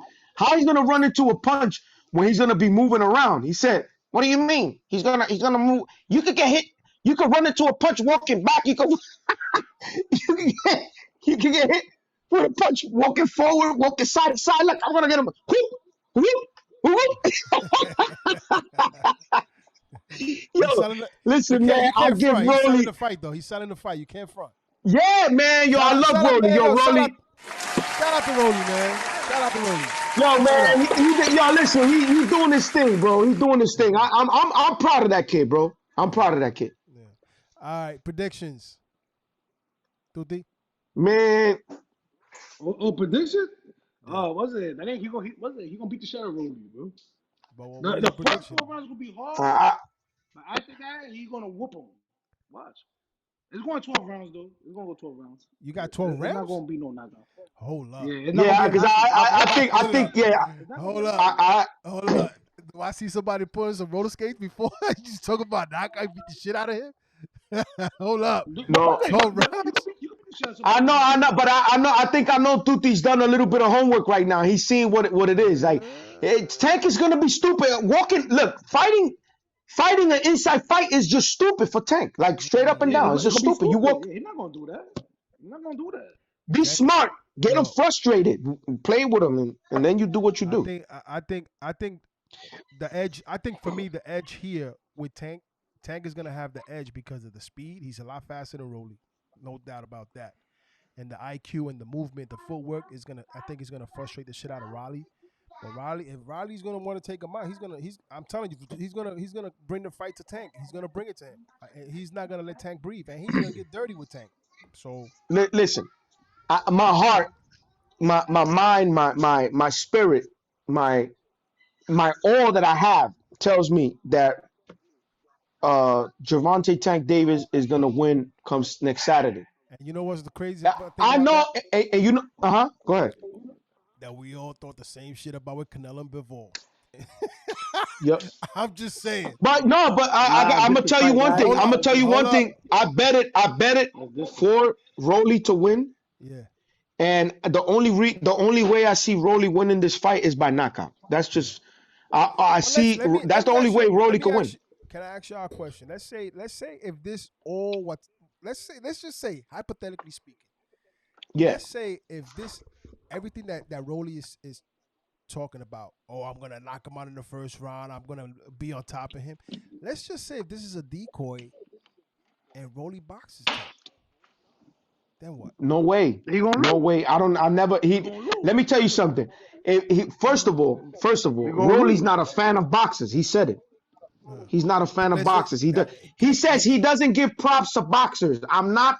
punch when he's gonna be moving around?" He said, "What do you mean? He's gonna move. You could get hit. You could run into a punch walking back. You could you can get hit with a punch walking forward, walking side to side. Look, I'm gonna get him. Whoop, whoop, whoop." Yo, listen, man. You I can't give front. He's selling Rolly. the fight though. He's selling the fight. You can't front. Yeah, man. Yo, I love Rolly. Man, Yo, Rolly. Shout out to Rolly, man. Shout out to Rolly. Yo, man. Yo, listen. He's doing this thing, bro. He's doing this thing. I'm proud of that kid, bro. I'm proud of that kid. Yeah. All right, predictions. Tuti? Man, Prediction? Yeah. Was it? I think he gonna beat the shit out of Rolly, bro. But what The is your first prediction? 4 rounds gonna be hard, I, but after that he's gonna whoop him. Watch. It's going 12 rounds though. It's gonna go 12 rounds. You got 12 It's not rounds? gonna be no knockout. Hold up. Yeah, it's not yeah, gonna be a because knockout. I think, yeah. Hold up. Hold up. Do I see somebody putting some roller skates before? You just talking about knockout, beat the shit out of him? Hold up. No. 12 rounds? I know, but I think I know Tuti's done a little bit of homework right now. He's seeing what it is. Like, Tank is gonna be stupid. Fighting an inside fight is just stupid for Tank. Like, straight up and down. It's just stupid. You walk. He's not gonna do that. He's not gonna do that. Be smart. Get him frustrated. Play with him, and then you do what you do. I think the edge. I think for me, the edge here with Tank is gonna have the edge because of the speed. He's a lot faster than Rolly, no doubt about that. And the IQ and the movement, the footwork is gonna. I think is gonna frustrate the shit out of Riley. But if Riley's gonna want to take him out, I'm telling you, he's gonna bring the fight to Tank. He's gonna bring it to him. He's not gonna let Tank breathe, and he's gonna get dirty with Tank. So listen, my heart, my mind, my spirit, my all that I have tells me that Gervonta Tank Davis is gonna win comes next Saturday. And you know what's the crazy thing I know, and you know, go ahead. That we all thought the same shit about with Canelo and Bivol. Yep. I'm just saying. But no, but I'm gonna tell you one thing. I'm gonna tell you one thing. I bet it for Rolly to win. Yeah. And the only way I see Rolly winning this fight is by knockout. That's just that's the only way Rolly can win. Can I ask y'all a question? Let's say if this let's just say hypothetically speaking. Yeah. Let's say if everything that Rolly is talking about, I'm gonna knock him out in the first round, I'm gonna be on top of him. Let's just say if this is a decoy and Rolly boxes him. Then what? No way. He gonna No lose. way. I never. Let me tell you something. First of all, He gonna Rolly's lose. not a fan of boxers. He said it. Uh, He's not a fan of listen, boxers. He says he doesn't give props to boxers. I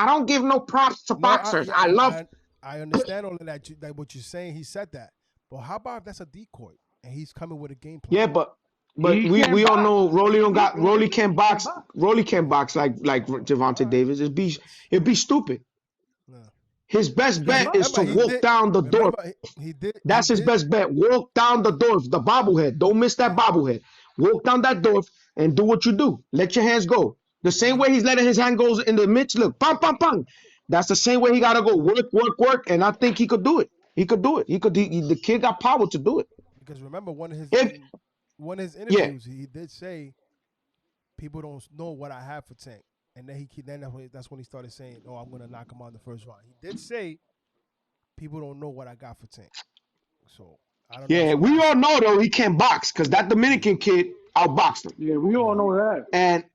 don't give no props to no, boxers. I love. I understand all of that. Like what you're saying, he said that. But how about if that's a decoy and he's coming with a game plan? Yeah, but He can't we all box. know Rolly He can't box. Rolly can't box like Gervonta Davis. It'd be stupid. No. His best Because bet is to remember, walk down the door. remember, he did. That's his best bet. Walk down the door. The bobblehead. Don't miss that bobblehead. Walk down that door and do what you do. Let your hands go. The same way he's letting his hand go in the midst. Look, pam, pam, pam. That's the same way he gotta go. Work. And I think he could do it. He could do it. The kid got power to do it. Because remember, one of his Yeah. interviews, he did say people don't know what I have for Tank, and then that's when he started saying, "Oh, I'm gonna knock him out in the first round." He did say people don't know what I got for Tank. So I don't know. Yeah, we all know though he can't box because that Dominican kid outboxed him. Yeah, we all know that. And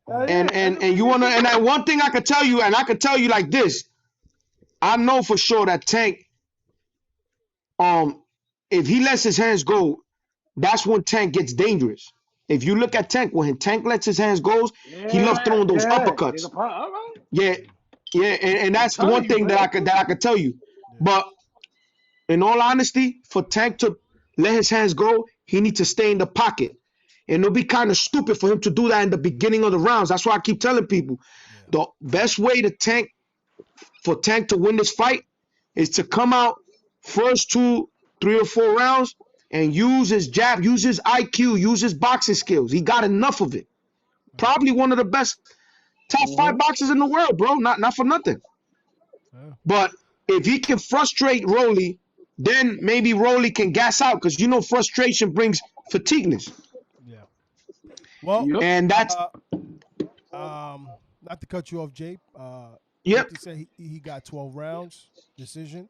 you wanna and that one thing I could tell you, and I could tell you like this, I know for sure that Tank, if he lets his hands go, that's when Tank gets dangerous. If you look at Tank, when Tank lets his hands go, he loves throwing those uppercuts. All right. Yeah, and that's the one thing that I could tell you. But in all honesty, for Tank to let his hands go, he needs to stay in the pocket. And it'll be kind of stupid for him to do that in the beginning of the rounds. That's why I keep telling people, the best way for Tank to win this fight is to come out first 2, 3 or 4 rounds and use his jab, use his IQ, use his boxing skills. He got enough of it. Probably one of the best top 5 boxers in the world, bro. Not for nothing. But if he can frustrate Rolly, then maybe Rolly can gas out because frustration brings fatigueness. Yeah. Well, and that's not to cut you off, Jay. Yep. He said he got 12 rounds decision.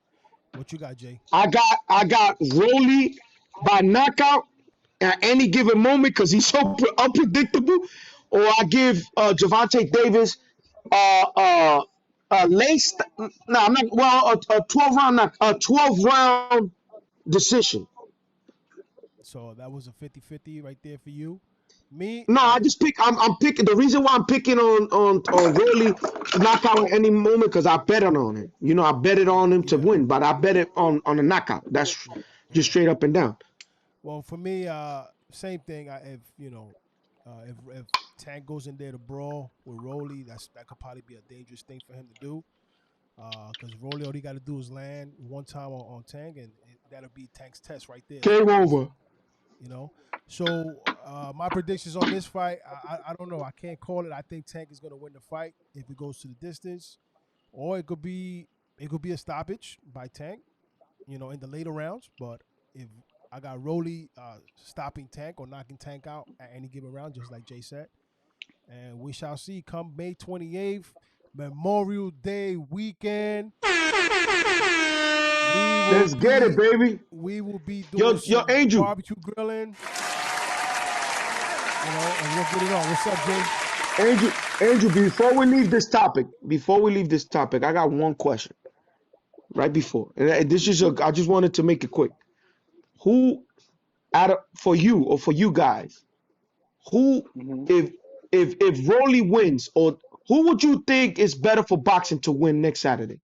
What you got, Jay? I got Rolly by knockout at any given moment because he's so unpredictable, or I give Gervonta Davis laced. No, I'm not. Well, a 12 round decision. So that was a 50-50 right there for you. Me? No, I just pick. I'm picking. The reason why I'm picking on Rolly knockout at any moment because I bet on him. I bet it on him to win, but I bet it on a knockout. That's just straight up and down. Well, for me, same thing. If Tank goes in there to brawl with Rolly, that could probably be a dangerous thing for him to do. Because Rolly, all he got to do is land one time on Tank, and that'll be Tank's test right there. Game over. So my predictions on this fight, I don't know. I can't call it. I think Tank is going to win the fight if it goes to the distance, or it could be a stoppage by Tank, in the later rounds. But if I got Rolly stopping Tank or knocking Tank out at any given round, just like Jay said, and we shall see come May 28th, Memorial Day weekend. Let's get it, baby. We will be doing your Angel barbecue grilling. And we'll get it on. What's up, Jay? Angel, before we leave this topic, I got one question. Right before. And this is I just wanted to make it quick. Who for you or for you guys, if Rolly wins, or who would you think is better for boxing to win next Saturday?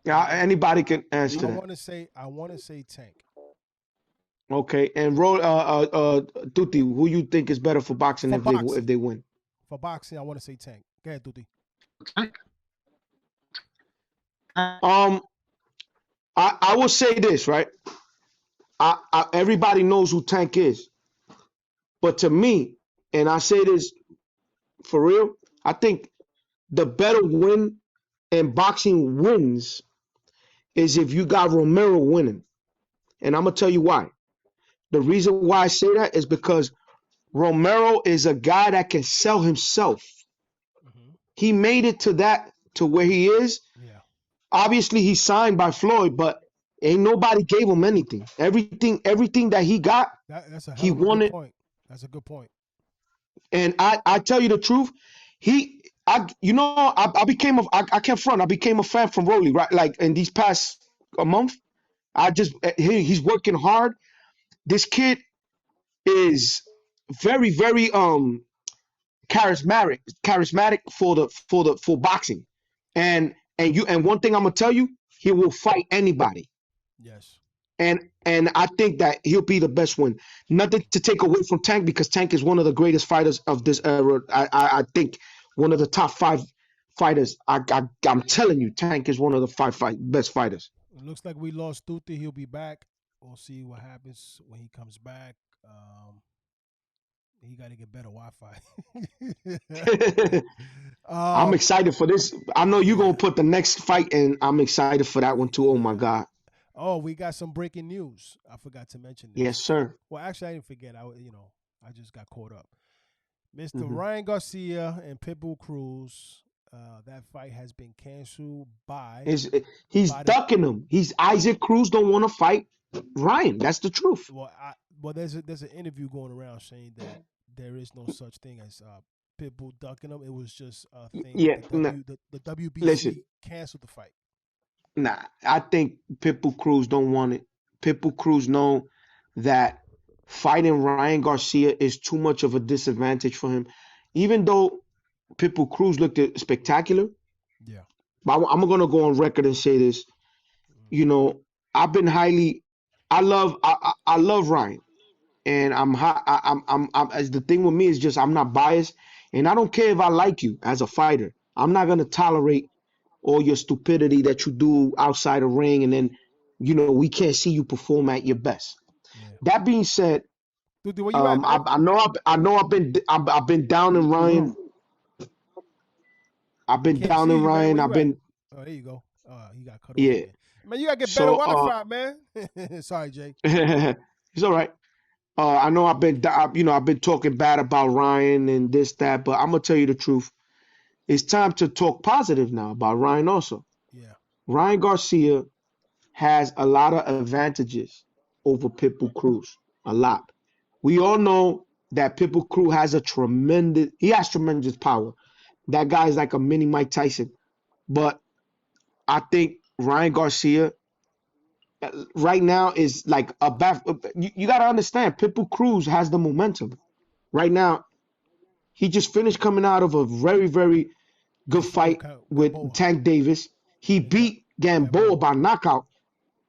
Anybody can answer that. I want to say Tank. Okay, and Tutti, who you think is better for boxing if they win? For boxing, I want to say Tank. Go ahead, Tutti. I will say this, right? Everybody knows who Tank is, but to me, and I say this for real, I think the better win in boxing wins is if you got Romero winning, and I'm gonna tell you why. The reason why I say that is because Romero is a guy that can sell himself. He made it to where he is. Yeah. Obviously, he's signed by Floyd, but ain't nobody gave him anything. Everything that he got, that's a he won it. Point. That's a good point. And I tell you the truth, I became I can't front. I became a fan from Rolly, right? Like in these past a month, he's working hard. This kid is very charismatic for boxing, and one thing I'm gonna tell you, he will fight anybody. Yes. And I think that he'll be the best one. Nothing to take away from Tank because Tank is one of the greatest fighters of this era. I think one of the top 5 fighters. I'm telling you, Tank is one of the best fighters. It looks like we lost Tuti. He'll be back. We'll see what happens when he comes back. He got to get better Wi-Fi. I'm excited for this. I know you're gonna put the next fight, and I'm excited for that one too. Oh my God! Oh, we got some breaking news. I forgot to mention this. Yes, sir. Well, actually, I didn't forget. I just got caught up. Mr. Mhm. Ryan Garcia and Pitbull Cruz. That fight has been canceled by He's by the ducking him. He's Isaac Cruz don't want to fight Ryan. That's the truth. there's an interview going around saying that there is no such thing as Pitbull ducking him. It was just a thing Yeah, that nah, the WBC listen, canceled the fight. nah. I think Pitbull Cruz don't want it. Pitbull Cruz know that fighting Ryan Garcia is too much of a disadvantage for him. Even though Pitbull Cruz looked spectacular, Yeah. but I'm gonna go on record and say this. You know, I've been highly. I love Ryan, and I'm high. I'm as the thing with me is just I'm not biased, and I don't care if I like you as a fighter. I'm not gonna tolerate all your stupidity that you do outside the ring, and then we can't see you perform at your best. Yeah. That being said, Dude, where you at, man? I've been down in Ryan. I've been Can't down see in you, man. Ryan. Where I've you at? been Oh, there you go. He got cut off yeah. again. Man, you gotta get better So Wi-Fi, man. Sorry, Jay. it's all right. I know I've been talking bad about Ryan and this that, but I'm gonna tell you the truth. It's time to talk positive now about Ryan also. Yeah. Ryan Garcia has a lot of advantages over Pitbull Cruz. A lot. We all know that Pitbull Cruz has tremendous power. That guy is like a mini Mike Tyson. But I think Ryan Garcia right now is like a back. You got to understand, Pitbull Cruz has the momentum. Right now, he just finished coming out of a very good Good fight with fight with Gamboa. Tank Davis. He Yeah, he got beat Gamboa Gamboa. by knockout.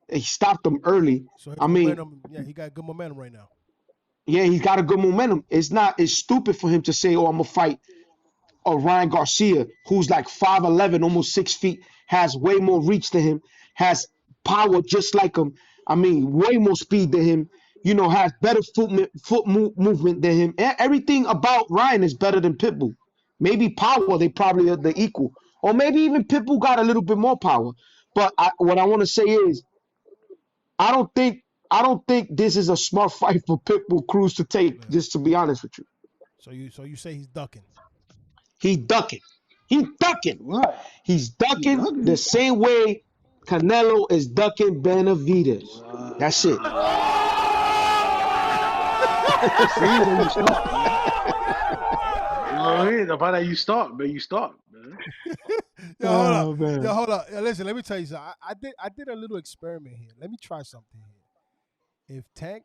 He stopped him early. So his I mean, momentum, yeah, he got good momentum right now. yeah, he's got a good momentum. It's stupid for him to say, "Oh, I'm gonna fight Ryan Garcia, who's like 5'11", almost 6 feet, has way more reach than him, has power just like him. I mean, way more speed than him. Has better movement than him. Everything about Ryan is better than Pitbull. Maybe power, they probably are the equal, or maybe even Pitbull got a little bit more power. But what I want to say is, I don't think I don't think this is a smart fight for Pitbull Cruz to take. Yeah. Just to be honest with you, So you say he's ducking. he ducking. He ducking. What? He's He ducking the ducking? same way Canelo is ducking Benavidez. That's it. See, then you stop, man. You know what I mean? The fact that you stop, man, you stop, man. Yo, hold Oh up. man. Yo, hold up. Yo, listen, let me tell you something. I did a little experiment here. Let me try something here. If Tank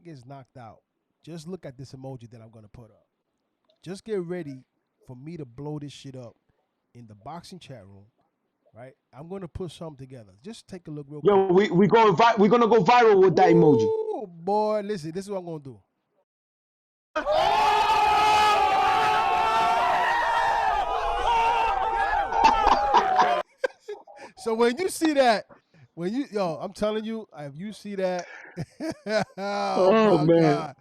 is knocked out, just look at this emoji that I'm gonna put up. Just get ready for me to blow this shit up in the boxing chat room, right? I'm gonna put something together. Just take a look real Yo, quick. we're gonna go viral with that emoji. Ooh, boy, listen, this is what I'm gonna do. So when you see that, I'm telling you, if you see that, oh Oh my man. God,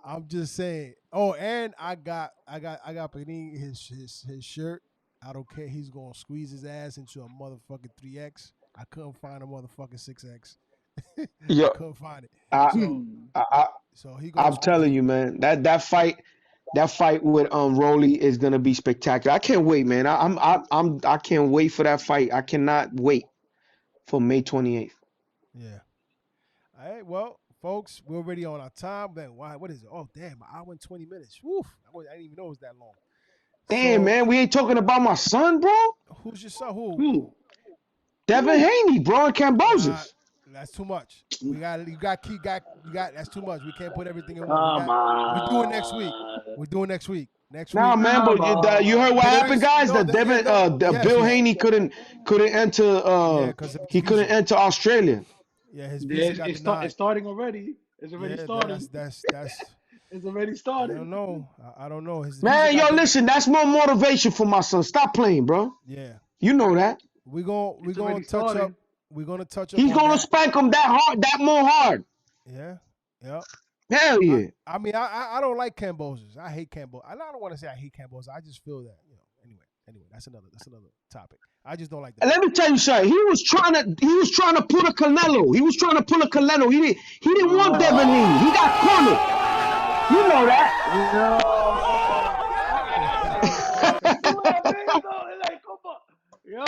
I'm just saying. Oh, and I got Panini his shirt. I don't care. He's gonna squeeze his ass into a motherfucking 3X. I couldn't find a motherfucking 6X. I Yo, couldn't find it. I, So I so he gonna I'm squeeze telling it. you, man, that fight with Rolly is gonna be spectacular. I can't wait, man. I can't wait for that fight. I cannot wait for May 28th. Yeah. All right. Well, folks, we're already on our time. Then why? What is it? Oh, damn! An hour and 20 minutes. Woof! I didn't even know it was that long. Damn, man, we ain't talking about my son, bro. Who's your son? Who? Who? Devin Haney, bro, in Nah, Cambosis. that's too much. You got. That's too much. We can't put everything in one. Come We're doing on. next week. We're doing next week. Nah, man, but you heard what But there happened, is- guys? no, That there- Devin, yeah, no, yes, Bill he- Haney couldn't enter. Yeah, 'cause of his He couldn't visa. enter Australia. Yeah, his Yeah, visa got denied. it's starting already. It's already Yeah, started. that's. It's already I started. don't know. I don't know. His Man, visa yo, got listen, that's more motivation for my son. Stop playing, bro. Yeah, You know that. we're gonna It's touch already up. started. We're gonna touch up. He's on gonna that. spank him that hard, that more hard. Yeah, yeah. Hell yeah. I mean, I don't like Camboses. I hate Cambos. I don't want to say I hate Cambos. I just feel that, Anyway, that's another topic. I just don't like that. And let me tell you something. He was trying to pull a Canelo. He was trying to pull a Canelo. He didn't want Devin Haney. He got cornered. You know that. Yo,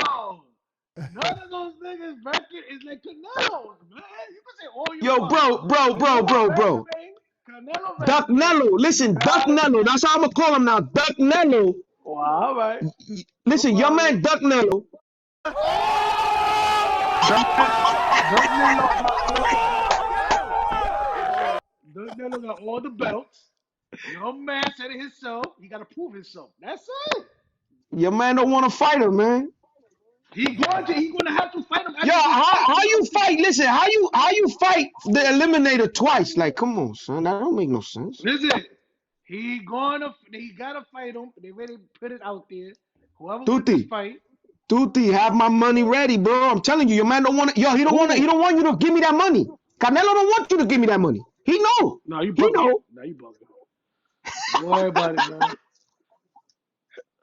none of those niggas record is like Canelo's, man. You can say all you Yo, want. bro. Canelo Duck Nello. Listen, Duck Nello. That's how I'm gonna call him now. Duck Nello. Well, all right. Listen, your man Duck Nello. Canelo got all the belts. Your man said it himself. He got to prove himself. That's it. Your man don't want to fight him, man. He going to have to fight him. Yo, how you fight? Listen, how you fight the eliminator twice? Like, come on, son. That don't make no sense. Listen, he gotta fight him. They already put it out there. Whoever wins Tutti. this fight. Tutti, have my money ready, bro. I'm telling you, your man don't want it. Yo, he don't want you to give me that money. Canelo don't want you to give me that money. He know. No, you He bugging. know. No, you bugging. Don't worry about it, man.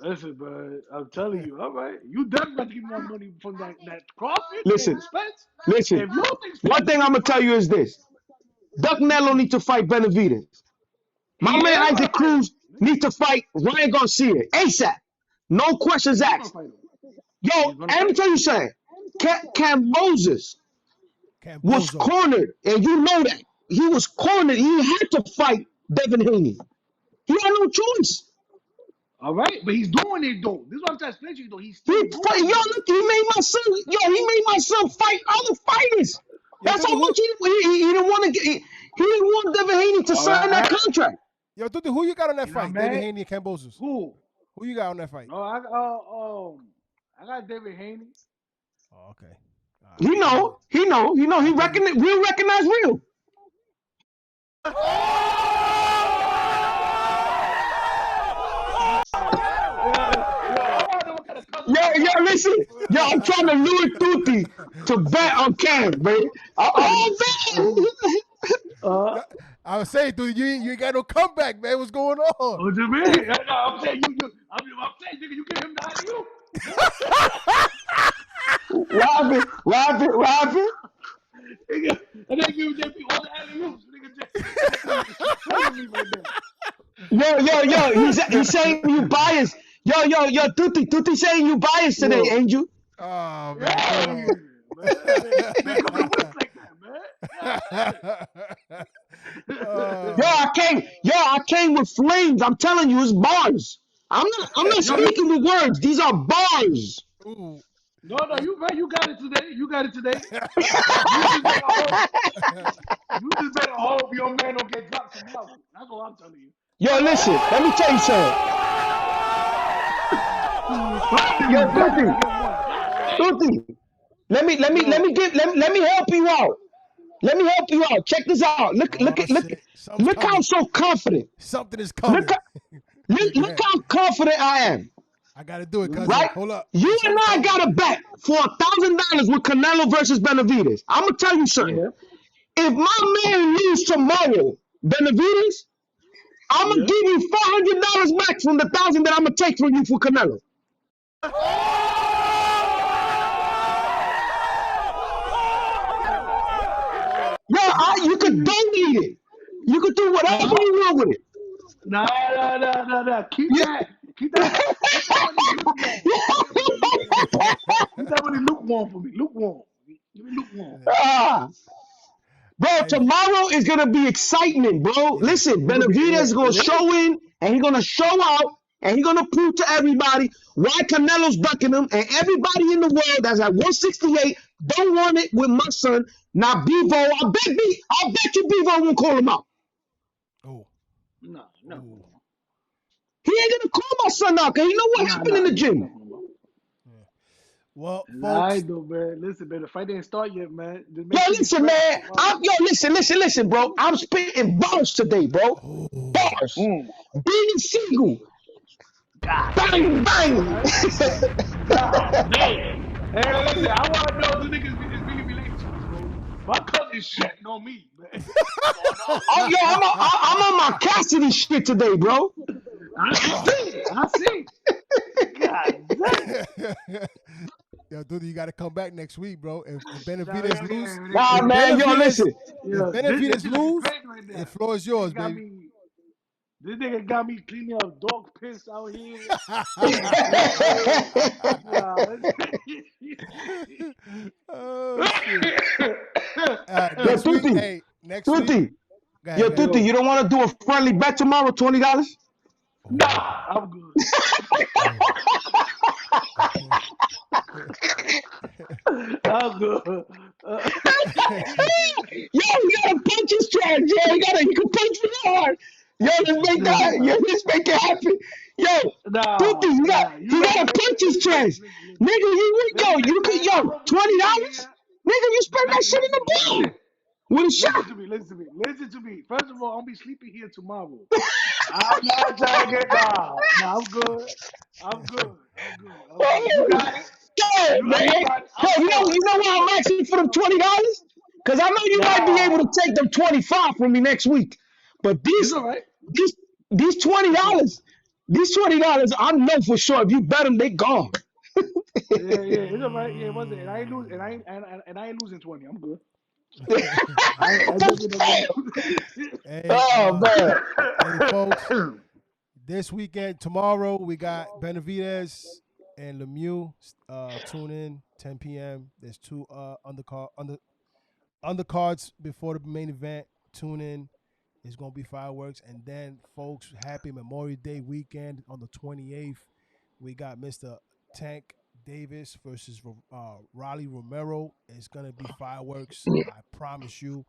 Listen, man, I'm telling you, all right. You definitely got to give more money from that Crawford. Listen, and Spence. listen. If you don't think One thing I'm gonna tell you is this: Duck Nello need to fight Benavidez. My He man is Isaac gonna Cruz need to fight Ryan Garcia ASAP. No questions he's asked. gonna fight him. Yo, and let me tell you something. Cam Moses was Cambozo. cornered, and you know that. He was cornered. He had to fight Devin Haney. He had no choice. All right, but he's doing it though. This is what I'm trying to explain to you though. He's He still doing fight, yo, it. look, he made my son fight other fighters. That's how much he didn't want to get. He didn't want Devin Haney to sign that contract. Yo, Tutti, who you got on that You know fight? what I'm David mad? Haney and Cambosos. Who? Who you got on that fight? No, I got David Haney. Oh, okay. All right. He know. He real recognize real. Yo, listen. Yo, I'm trying to lure Tutti to bet on Cam, baby. Oh, man. I was saying, dude, you ain't got no comeback, man. What's going on? What you mean? No, I'm saying I'm saying, nigga, you give him the alley-oop. What happened? Nigga, and they give JP all the alley-oops. Nigga, Yo, he's saying you biased. Yo, Tutti saying you biased today, Angel. Oh, man. yeah, man. They come to West like that, man. Yo, I came with flames. I'm telling you, it's bars. I'm not speaking with words. These are bars. Ooh. No, you right. You got it today. You just better hope your man don't get dropped tomorrow. That's all I'm telling you. Yo, listen. Let me tell you something. Yo, Tutti. Let me help you out. Let me help you out. Check this out. Look how so confident. Something is coming. Look how confident I am. I gotta do it, cousin. Right? Hold up. You and I got a bet for $1,000 with Canelo versus Benavidez. I'm gonna tell you something. Yeah. If my man lose tomorrow, Benavidez, I'm gonna give you $400 back from the $1,000 that I'm gonna take from you for Canelo. You could donate it. You could do whatever you want with it. No. Keep that. Keep that money lukewarm for me. Lukewarm. Give me lukewarm. Bro, tomorrow is gonna be excitement, bro. Listen, Benavidez is gonna show in and he's gonna show out, And he's gonna prove to everybody why Canelo's ducking him, and everybody in the world that's at 168 don't want it with my son. Now Bevo, I bet you Bevo won't call him out. Oh, No. ooh. He ain't gonna call my son out because he know what happened in the gym. Yeah. Well, All folks. right, though, man. Listen, man. The fight didn't start yet, man. Just make Yo, sure you listen, prep man. tomorrow. Listen, bro. I'm spitting bars today, bro. Oh. Bars. Being single. God Bang, damn. All bang. right. God damn. Hey, listen, I want to know if the niggas is really relationships, bro. My cousin's shitting on me, man. What's going Oh, yo, I'm on my Cassidy shit today, bro. I see. God damn. Yo, dude, you got to come back next week, bro. If Benavidez lose, Nah, if man, yo, Benavidez, listen. if Benavidez This nigga lose, crazy right now. the floor is yours, Nigga got baby. me. This nigga got me cleaning up dog piss out here. Oh shit! Yo, Next week, Tutti. hey, next week. Tutti. Go Yo, ahead, go ahead. Tutti, you don't want to do a friendly bet tomorrow, $20? Nah, I'm good. I'm good. Yo, you gotta punch his trash, yo. You can punch it hard. Yo, let's make it happen. Yo, Tutti, You you right. gotta punch his trash. Nigga, you could, yo, $20? Nigga, you spend that shit in the bar with a shot. Listen to me. First of all, I'll be sleeping here tomorrow. I'm not trying to get down. Nah, I'm good. You got it. Yo, man. Yo, you know why I'm asking for them $20? Because I know you might be able to take them 25 from me next week. But It's all right. these $20, I know for sure if you bet them, they gone. Yeah, it's all right. Yeah, it wasn't. And I ain't losing. And I ain't losing 20. I'm good. I definitely Hey, Oh man. hey, folks. This weekend, tomorrow, we got Benavidez and Lemieux. Tune in 10 p.m. There's two undercards before the main event. Tune in. It's gonna be fireworks, and then, folks, happy Memorial Day weekend on the 28th. We got Mr. Tank Davis versus Raleigh Romero. It's gonna be fireworks. I promise you.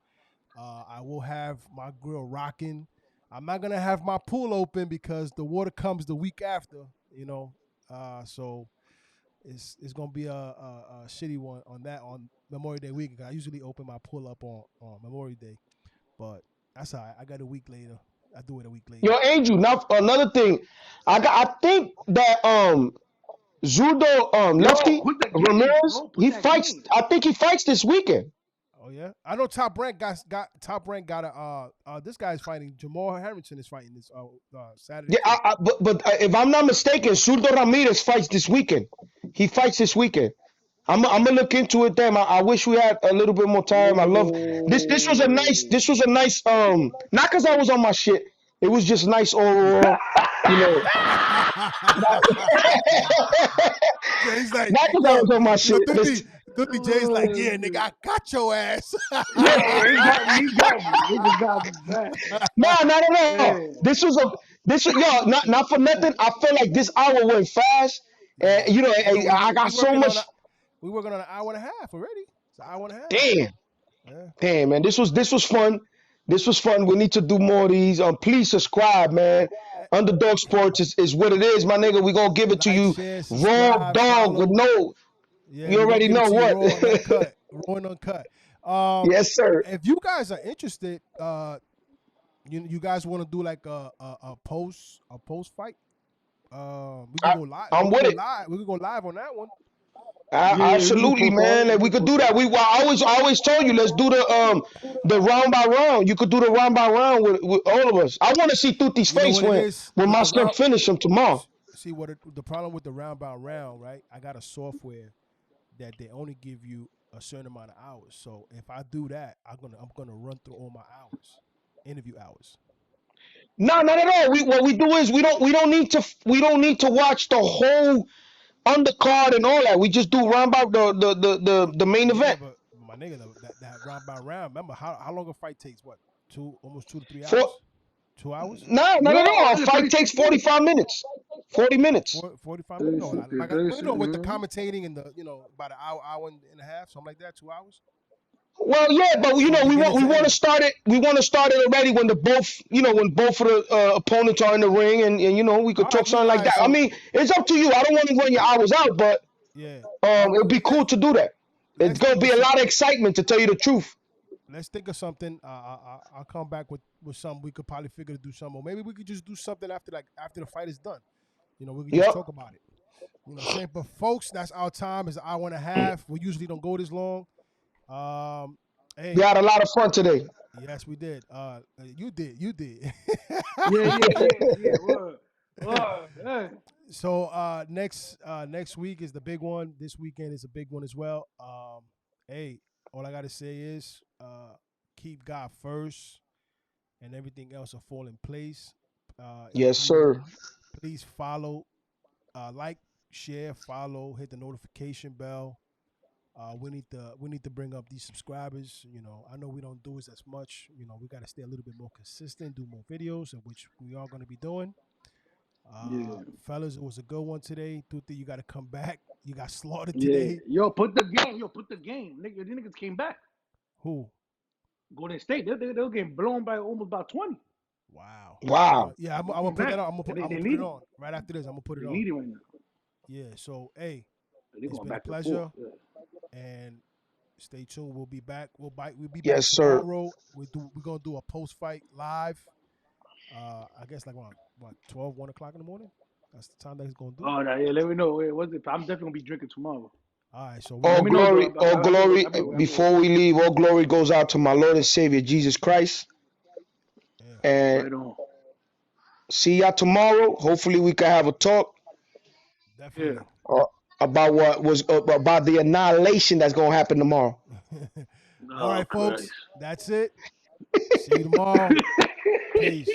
I will have my grill rocking. I'm not gonna have my pool open because the water comes the week after. You know, so it's gonna be a shitty one on Memorial Day weekend. I usually open my pool up on Memorial Day, but that's all right. I got a week later. I do it a week later. Yo, Angel, now another thing. I think that Zurdo lefty put the game, Ramirez, bro. Put he that fights. game. I think he fights this weekend. Oh yeah, I know Top Rank got a this guy's fighting. Jamal Harrington is fighting this Saturday. Yeah, but if I'm not mistaken, Zurdo Ramirez fights this weekend. He fights this weekend. I'm gonna look into it. Then I wish we had a little bit more time. I love this. This was a nice. Not because I was on my shit. It was just nice overall. You know. Jay's like, Not because I was on my shit. Duty Jay's like, yeah, nigga, I got your ass. He got me back. No. Yeah. This was yo, not for nothing. I feel like this hour went fast. And you know, I got so much. We're working on an hour and a half already. It's an hour and a half. Damn. Damn, man. This was fun. This was fun. We need to do more of these. Please subscribe, man. Underdog Sports is what it is, my nigga. We gonna give it to you raw dog with no. Yeah, you already know what. Raw and uncut. Yes, sir. If you guys are interested, you guys want to do like a post fight? We can go live. I'm with it. We can go live on that one. Absolutely, man. Like, we could do that. I always told you, let's do the round by round. You could do the round by round with all of us. I want to see Tuti's face when my son finish him tomorrow. See what the problem with the round by round, right? I got a software that they only give you a certain amount of hours. So if I do that, I'm gonna run through all my hours, interview hours. No, not at all. What we do is we don't need to watch the whole undercard and all that. We just do round by the main event. But my nigga, that round by round. Remember how long a fight takes? What, almost 2 to 3 hours? 2 hours? No, not at all. A is it fight takes 45 minutes. 40 minutes. 45 minutes? No, 36, like, 36, with the mhm. commentating and the, about an hour and a half, something like that, 2 hours. Well, yeah, but we From beginning to want to end. start it. We want to start it already when when both of the opponents are in the ring, and we could talk something like that. I mean, it's up to you. I don't want to run your hours out, but Yeah. it'd be cool to do that. It's gonna be a lot of excitement, to tell you the truth. Let's think of something. I'll come back with something we could probably figure to do something, or maybe we could just do something after the fight is done. We could just talk about it. You know what I'm saying? But folks, that's our time. It's an hour and a half. We usually don't go this long. Hey, We had a lot of fun today. yes, we did. You did. Yeah. Word. Hey. So next week is the big one. This weekend is a big one as well. Hey, all I gotta say is keep God first, and everything else will fall in place. Yes, sir. Please follow, like, share, follow, hit the notification bell. We need to bring up these subscribers. I know we don't do this as much. We got to stay a little bit more consistent, do more videos, which we are going to be doing. Fellas, it was a good one today. Tuti, you got to come back. You got slaughtered today. Yo, put the game. Nigga, these niggas came back. Who? Golden State. They were getting blown by almost about 20. Wow. Yeah, I'm gonna put that on. I'm gonna put it on right after this. I'm gonna put it They on. need it right now. Yeah. So hey, They it's going been a back to pleasure, forth. and stay tuned. We'll be back. We'll be back Yes, sir. tomorrow. We're gonna do a post fight live. I guess like what 12, 1 o'clock in the morning. That's the time that he's gonna do. Oh, yeah. Let me know. Wait, what's it? I'm definitely gonna be drinking tomorrow. All right. So All glory, I'll be before we leave, all glory goes out to my Lord and Savior Jesus Christ. yeah. And right on. see y'all tomorrow. Hopefully, we can have a talk Definitely. about what was about the annihilation that's gonna happen tomorrow. All right, folks. Christ. That's it. See you tomorrow. Peace.